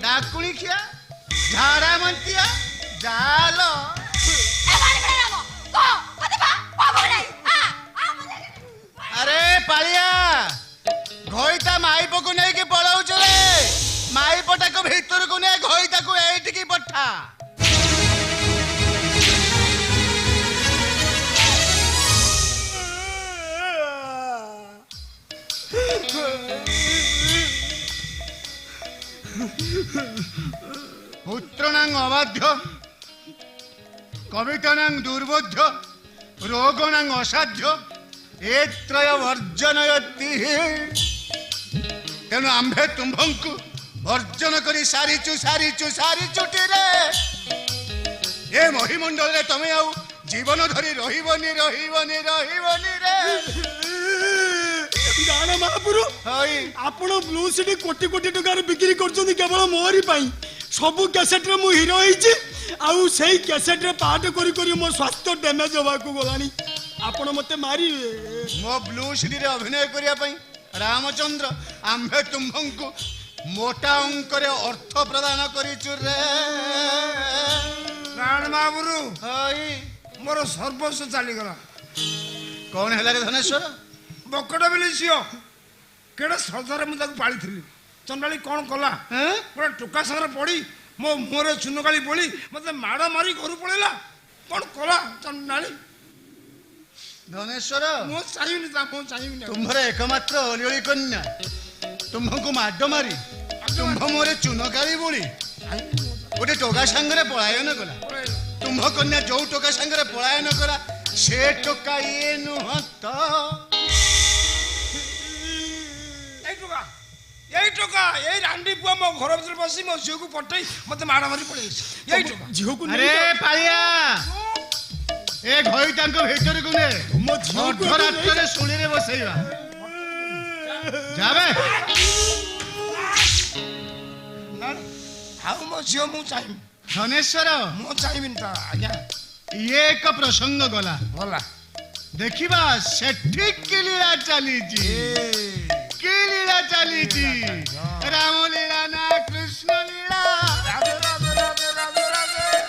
ଡାକୁଣି ଖିଆ, ଝାଡ଼ା ମନ୍ତିଆ, ଜାଲ। ଆରେ ପାଳିଆ, ଘଇତା ମାଇପକୁ ନେଇକି ପଳାଉଛୁ ରେ। ମାଇପଟାକୁ ଭିତରକୁ ନେ, ଘଇତାକୁ ଏଇଠିକି ପଠା। পুত্রনাং অবাধ্য, কবিতানাং দুর্বোধ্য, রোগনাং অসাধ্য, এ ত্রয় বর্জনয়তি। তেণু আম্ভে তুম্ভଙ୍କୁ বর্জন করে সারিছু সারিছু সারিছুটিরে। এ মহিমণ্ডଳରେ ତମେ ଆଉ ଜୀବନ ଧରି ରହିବନି ରହିବନି ରହିବନି ରେ। ଗାଁର ମହାପୁରୁ, ଆପଣ ବ୍ଲୁ ସିଡି କୋଟି କୋଟି ଟଙ୍କାରେ ବିକ୍ରି କରୁଛନ୍ତି କେବଳ ମୋରି ପାଇଁ। ସବୁ କ୍ୟାସେଟରେ ମୁଁ ହିରୋ ହେଇଛି, ଆଉ ସେଇ କ୍ୟାସେଟରେ ପାଠ କରି କରି ମୋ ସ୍ୱାସ୍ଥ୍ୟ ଡ୍ୟାମେଜ ହେବାକୁ ଗଲାଣି। ଆପଣ ମତେ ମାରିବେ। ମୋ ବ୍ଲୁ ସିଡିରେ ଅଭିନୟ କରିବା ପାଇଁ ରାମଚନ୍ଦ୍ର ଆମ୍ଭେ ତୁମ୍ଭଙ୍କୁ ମୋଟା ଅଙ୍କରେ ଅର୍ଥ ପ୍ରଦାନ କରିଛୁ ରେ। ପ୍ରାଣ ମହାପୁରୁ, ମୋର ସର୍ବସ୍ୱ ଚାଲିଗଲା। କଣ ହେଲା ରେ ଧନେଶ୍ୱର? ବକଟ ବୋଲି ଝିଅ କେଡ଼େ ଶ୍ରଦ୍ଧାରେ ମୁଁ ତାକୁ ପାଳିଥିଲି। ଚଣ୍ଡାଳି କଣ କଲା? ଗୋଟେ ଟୋକା ସାଙ୍ଗରେ ପଡ଼ି ମୋ ମୁହଁରେ ଚୁନକାଳି ବୋଳି ମତେ ମାଡ଼ ମାରି ଘରୁ ପଳେଇଲା। କଣ କଲା ଚଣ୍ଡାଳି? ଧନେଶ୍ୱର, ମୁଁ ଚାହିଁବିନି ତା ମୁଁ ଚାହିଁବିନି। ତୁମ୍ଭର ଏକମାତ୍ର ଅଲିଅଳି କନ୍ୟା ତୁମ୍ଭଙ୍କୁ ମାଡ଼ ମାରି ତୁମ୍ଭ ମୁହଁରେ ଚୁନକାଳି ବୋଳି ଗୋଟେ ଟୋକା ସାଙ୍ଗରେ ପଳାୟନ କଲା। ତୁମ୍ଭ କନ୍ୟା ଯୋଉ ଟୋକା ସାଙ୍ଗରେ ପଳାୟନ କଲା ସେ ଟୋକା ଇଏ ନୁହଁ ତ? ଏଇ ରାଣ୍ଡି ପୁଅ ମୋ ଘର ଭିତରେ ବସି ମୋ ଝିଅକୁ ପଠେଇ ମତେ ମାଡ଼ ମାରି ପଳେଇଛି ଏଇ ଟୋକା ଝିଅକୁ ଆରେ ପାଳିଆ ଏ ଘଇ ତାଙ୍କ ଭିତରକୁ ନେ ମୋ ଝିଅକୁ ଅର୍ଦ୍ଧରାତ୍ରରେ ଶୁଳିରେ ବସେଇବା ଯାବେ ଆଉ ମୋ ଝିଅ ମୁଁ ଚାହିଁବି ଧନେଶ୍ୱର ମୁଁ ଚାହିଁବିନି ତ ଆଜ୍ଞା ଇଏ ଏକ ପ୍ରସଙ୍ଗ ଗଲା ଭଲ ଦେଖିବା ସେଠି କି ଲୀଳା ଚାଲିଛି କି ଲୀଳା ଚାଲିଛି ରାମଲୀଳା ନା କୃଷ୍ଣ ଲୀଳା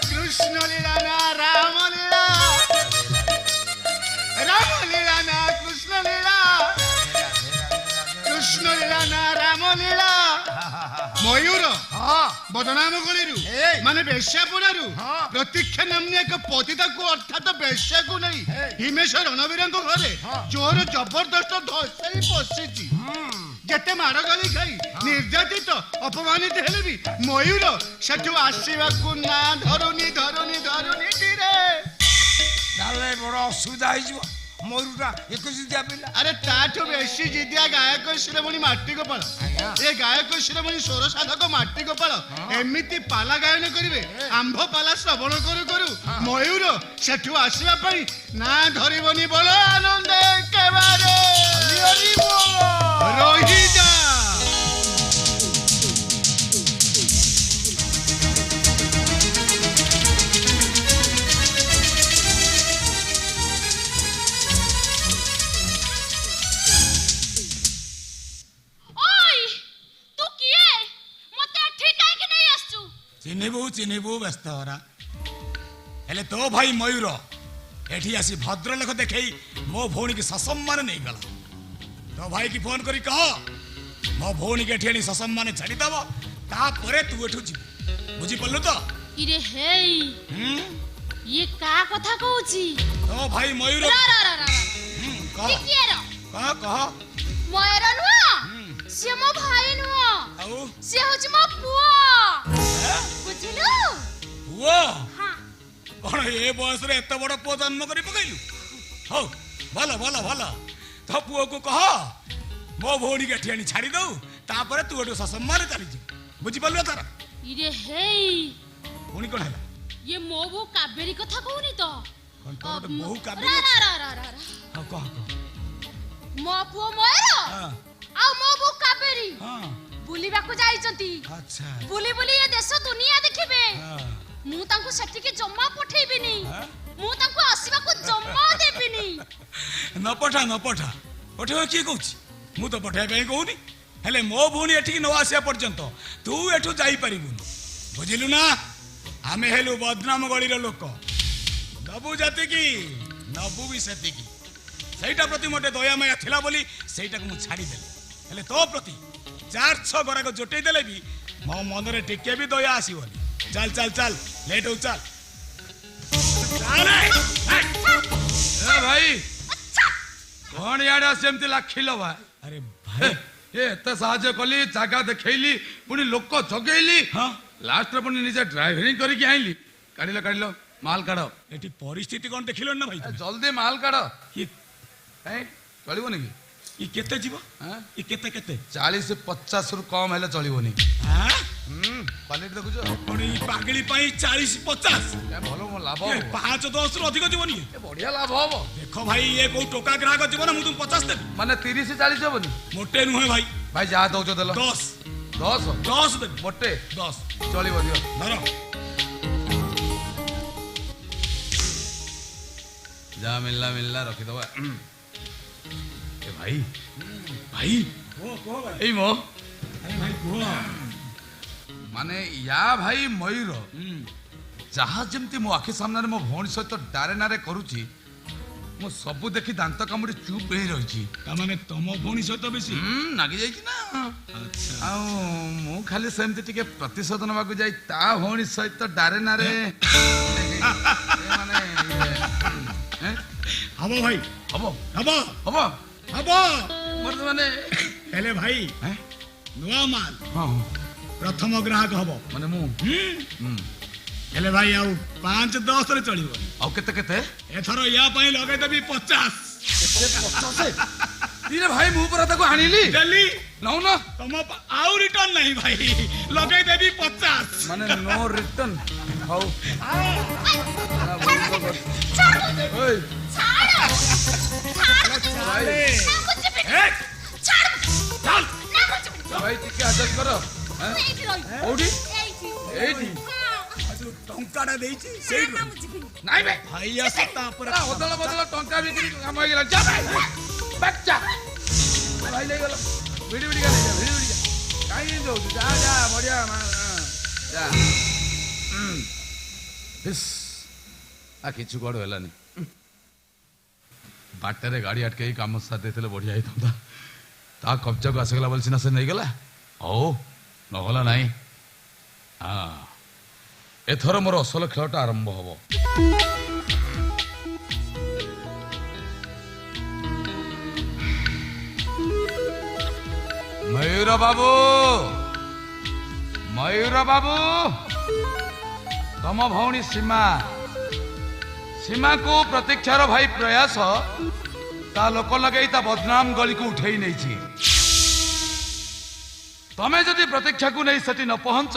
କୃଷ୍ଣ ଲୀଳା ନା ରାମଲୀଳା ରାମଲୀଳା ନା କୃଷ୍ଣ ଲୀଳା କୃଷ୍ଣ ଲୀଳା ନା ରାମଲୀଳା ମୟୂର ବଦନାମ ଗଳିରୁ ମାନେ ବେଶ୍ୟାପୁରାରୁ ପ୍ରତୀକ୍ଷା ନାମ୍ନୀ ଏକ ପତିତାକୁ ଅର୍ଥାତ ବେଶ୍ୟାକୁ ନେଇ ହିମେଶ ରଣବୀରଙ୍କ ଘରେ ଜୋର ଜବରଦସ୍ତ ଧସାଇ ପଶିଛି ଯେତେ ମାଡ଼ ଗାଳି ଖାଇ ନିର୍ଯାତିତ ଅପମାନିତ ହେଲେ ବି ମୟୂର ସେଠୁ ଆସିବାକୁ ନା ଧରୁନି ଧୀରେ ତାହେଲେ ବଡ ଅସୁବିଧା ହେଇଯିବ ମୟୂରଟା ଏକ ଜିଦିଆ ପିଲା ଆରେ ତାଠୁ ବେଶୀ ଜିଦିଆ ଗାୟକ ଶିରୋମଣି ମାଟି ଗୋପାଳ ଏ ଗାୟକ ଶିରୋମଣି ସ୍ୱର ସାଧକ ମାଟି ଗୋପାଳ ଏମିତି ପାଲା ଗାୟନ କରିବେ ଆମ୍ଭ ପାଲା ଶ୍ରବଣ କରୁ କରୁ ମୟୂର ସେଠୁ ଆସିବା ପାଇଁ ନା ଧରିବନି ବୋଲ ଆନନ୍ଦ ଏକେବାରେ ରହିଯା ଚିହ୍ନିବୁ ବ୍ୟସ୍ତ ହରା ହେଲେ ତୋ ଭାଇ ମୟୂର ଏଠି ଆସି ଭଦ୍ରଲୋକ ଦେଖେଇ ମୋ ଭଉଣୀକି ସସମ୍ମାନ ନେଇଗଲା ତୋ ଭାଇକି ଫୋନ କରି କହ ମୋ ଭଉଣୀକି ଏଠି ଆଣି ସସମ୍ମାନ ଛାଡ଼ିଦବ ତାପରେ ତୁ ଏଠୁ ଯିବୁ ବୁଝିପାରିଲୁ ତ ଇରେ ହେଇ ଇଏ କା କଥା କହୁଛି ତୋ ଭାଇ ମୟୂର କହ କହ ମୟୂର ନୁହଁ ସିଏ ମୋ ଭାଇ ନୁହଁ ଆଉ ସିଏ ହଉଛି ମୋ ପୁଅ ବୁଝିଲୁ ପୁଅ କଣ ଏ ବୟସରେ ଏତେ ବଡ ପୁଅ ଜନ୍ମ କରି ପକେଇଲୁ ହଉ ଭଲ ଭଲ ଭଲ ତୋ ପୁଅକୁ କହ ମୋ ଭଉଣୀକି ଏଠି ଆଣି ଛାଡ଼ି ଦଉ ତାପରେ ତୁ ଏଠୁ ସସମ୍ମାନ ଚାଲିଯିବୁ ବୁଝିପାରିଲୁ ତାର ଇରେ ହେଇ ପୁଣି କଣ ହେଲା ଇଏ ମୋ ବୋଉ କାବେରୀ କଥା କହୁନି ତ ବୋହୁ କାବେରୀ ହଁ କହ ମୋ ପୁଅ ମୟୂର ଆଉ ମୋ ବୋଉ କାବେରୀ ବୁଲିବାକୁ ଯାଇଛନ୍ତି ବୁଲି ବୁଲି ଏ ଦେଶ ଦୁନିଆ ଦେଖିବେ ମୁଁ ତାଙ୍କୁ ସେଠିକି ଜମା ପଠେଇବିନି ମୁଁ ତାଙ୍କୁ ଆସିବାକୁ ଜମା ଦେବିନି ନ ପଠା ପଠେଇବା କିଏ କହୁଛି ମୁଁ ତ ପଠେଇବା ପାଇଁ କହୁନି ହେଲେ ମୋ ଭଉଣୀ ଏଠିକି ନ ଆସିବା ପର୍ଯ୍ୟନ୍ତ ତୁ ଏଠୁ ଯାଇପାରିବୁନି ବୁଝିଲୁ ନା ଆମେ ହେଲୁ ବଦନାମ ଗଳିର ଲୋକ ଦବୁ ଯେତିକି ନବୁ ବି ସେତିକି ସେଇଟା ପ୍ରତି ମୋତେ ଦୟାମାୟା ଥିଲା ବୋଲି ସେଇଟାକୁ ମୁଁ ଛାଡ଼ିଦେଲି ହେଲେ ତୋ ପ୍ରତି 400 ଗରାକ ଜୋଟେଇ ଦେଲେ ବି ମୋ ମନରେ ଟିକେ ବି ଦୟା ଆସିବନି ଚାଲ ଲେଟ୍ ହଉ ଚାଲ ଭାଇ କଣ ଇଆଡେ ଆସି ଏମିତି ଲାଖିଲ ଭାଇ ଆରେ ଭାଇ ଏତେ ସାହାଯ୍ୟ କଲି ଜାଗା ଦେଖେଇଲି ପୁଣି ଲୋକ ଜଗେଇଲି ଲାଷ୍ଟରେ ପୁଣି ନିଜେ ଡ୍ରାଇଭରିଂ କରିକି ଆଇଲି କାଢିଲ ମାଲ କାଢ ଏଠି ପରିସ୍ଥିତି କଣ ଦେଖିଲ ନା ଭାଇ ଜଲ୍ଦି ମାଲ କାଢ ଚଳିବନି କି ଇ କେତେ ଯିବ ଇ କେତେ 40-50 ରୁ କମ ହେଲେ ଚଳିବନି କ୍ୱାଲିଟି ଦେଖୁଛ ଏଇ ପାଗଳି ପାଇଁ 40-50 ଭଲ ଲାଭ 5-10 ରୁ ଅଧିକ ଯିବନି ବଢିଆ ଲାଭ ହବ ଦେଖ ଭାଇ ଏ କୋଉ ଟୋକା ଗ୍ରାହକ ଯିବ ନା ମୁଁ ତୁମ 50 ଦେବି ମାନେ 30-40 ହବନି ମୋଟେ ନୁହେଁ ଭାଇ ଯାହା ଦଉଛ ଦେଲ 10 ଦେବି ମୋଟେ 10 ଚଳିବ ଦିଅ ଧର ଯାହା ମିଳିଲା ରଖିଦବା ଏ ଭାଇ ଏଇ ମୋ ମାନେ ୟା ଭାଇ ମୟୂର ଯାହା ଯେମିତି ମୋ ଆଖି ସାମ୍ନାରେ ମୋ ଭଉଣୀ ସହିତ ଡାରେ ନାରେ କରୁଛି ମୁଁ ସବୁ ଦେଖି ଦାନ୍ତ କାମୁଡ଼ି ଚୁପ୍ ହେଇ ରହିଛି ତାମାନେ ତମ ଭଉଣୀ ସହିତ ବେଶୀ ନାଗି ଯାଇଛି ନା ଆଉ ମୁଁ ଖାଲି ସେମିତି ଟିକେ ପ୍ରତିଶୋଧ ନେବାକୁ ଯାଇ ତା ଭଉଣୀ ସହିତ ଡାରେ ନାରେ ମାନେ ହବ ଭାଇ ହବ ମାନେ ହେଲେ ଭାଇ ନୂଆ ମାଲ ପ୍ରଥମ ଗ୍ରାହକ ହବ ମାନେ ମୁଁ ହେଲେ ଭାଇ ଆଉ 5-10 ରେ ଚଳିବ ଆଉ କେତେ ଏଥର ୟା ପାଇଁ ଲଗେଇଦେବି 50 ଦିନେ ଭାଇ ମୁଁ ପରା ତାକୁ ଆଣିଲି ଡେଲି ନଉନ ତମ ଆଉ ରିଟର୍ନ ନାହିଁ ଭାଇ ଲଗେଇ ଦେବି 50 ମାନେ ନୋ ରିଟର୍ନ ହଉ ଭାଇ ଟିକେ ଆଡଜଷ୍ଟ କର କୋଉଠି ଏଇଠି ଟଙ୍କାଟା ଦେଇଛି ସେଇଠୁ ନାଇଁ ବେ ଭାଇ ଆସ ତାପରେ ଅଦଳ ବଦଳ ଟଙ୍କା ବିକ୍ରି କାମ ହେଇଗଲା ଯା ବାଚ୍ଚା ଭାଇ ନେଇଗଲ ଭିଡ଼ି ଭିଡ଼ିକା ନେଇଯା ଭିଡ଼ି ଭିଡ଼ିକା କାହିଁକି ଦଉଛୁ ଯା ଯା ବଢ଼ିଆ ଯା କିଛି କୁଆଡ଼ୁ ହେଲାନି ବାଟରେ ଗାଡ଼ି ଅଟକେଇ କାମ ସାଥ ଦେଇଥିଲେ ବଢ଼ିଆ ହେଇଥାନ୍ତା ତା କବ୍ଜାକୁ ଆସିଗଲା ବୋଲି ସିନା ସେ ନେଇଗଲା ହଉ ନଗଲା ନାହିଁ ହଁ ଏଥର ମୋର ଅସଲ ଖେଳଟା ଆରମ୍ଭ ହବ ମୟୂର ବାବୁ ତମ ଭଉଣୀ ସୀମାକୁ ପ୍ରତୀକ୍ଷାର ଭାଇ ପ୍ରୟାସ ତା ଲୋକ ଲଗେଇ ତା ବଦନାମ ଗଳିକୁ ଉଠେଇ ନେଇଛି ତମେ ଯଦି ପ୍ରତୀକ୍ଷାକୁ ନେଇ ସେଠି ନ ପହଞ୍ଚ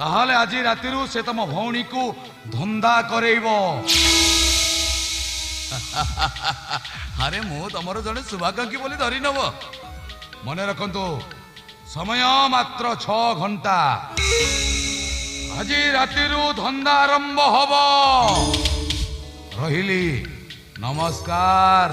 ତାହେଲେ ଆଜି ରାତିରୁ ସେ ତମ ଭଉଣୀକୁ ଧନ୍ଦା କରେଇବ ଆରେ ମୁଁ ତମର ଜଣେ ଶୁଭାକାଂକ୍ଷୀ ବୋଲି ଧରି ନେବ ମନେ ରଖନ୍ତୁ ସମୟ ମାତ୍ର 6 ଘଣ୍ଟା ଆଜି ରାତିରୁ ଧନ୍ଦା ଆରମ୍ଭ ହବ ରହିଲି ନମସ୍କାର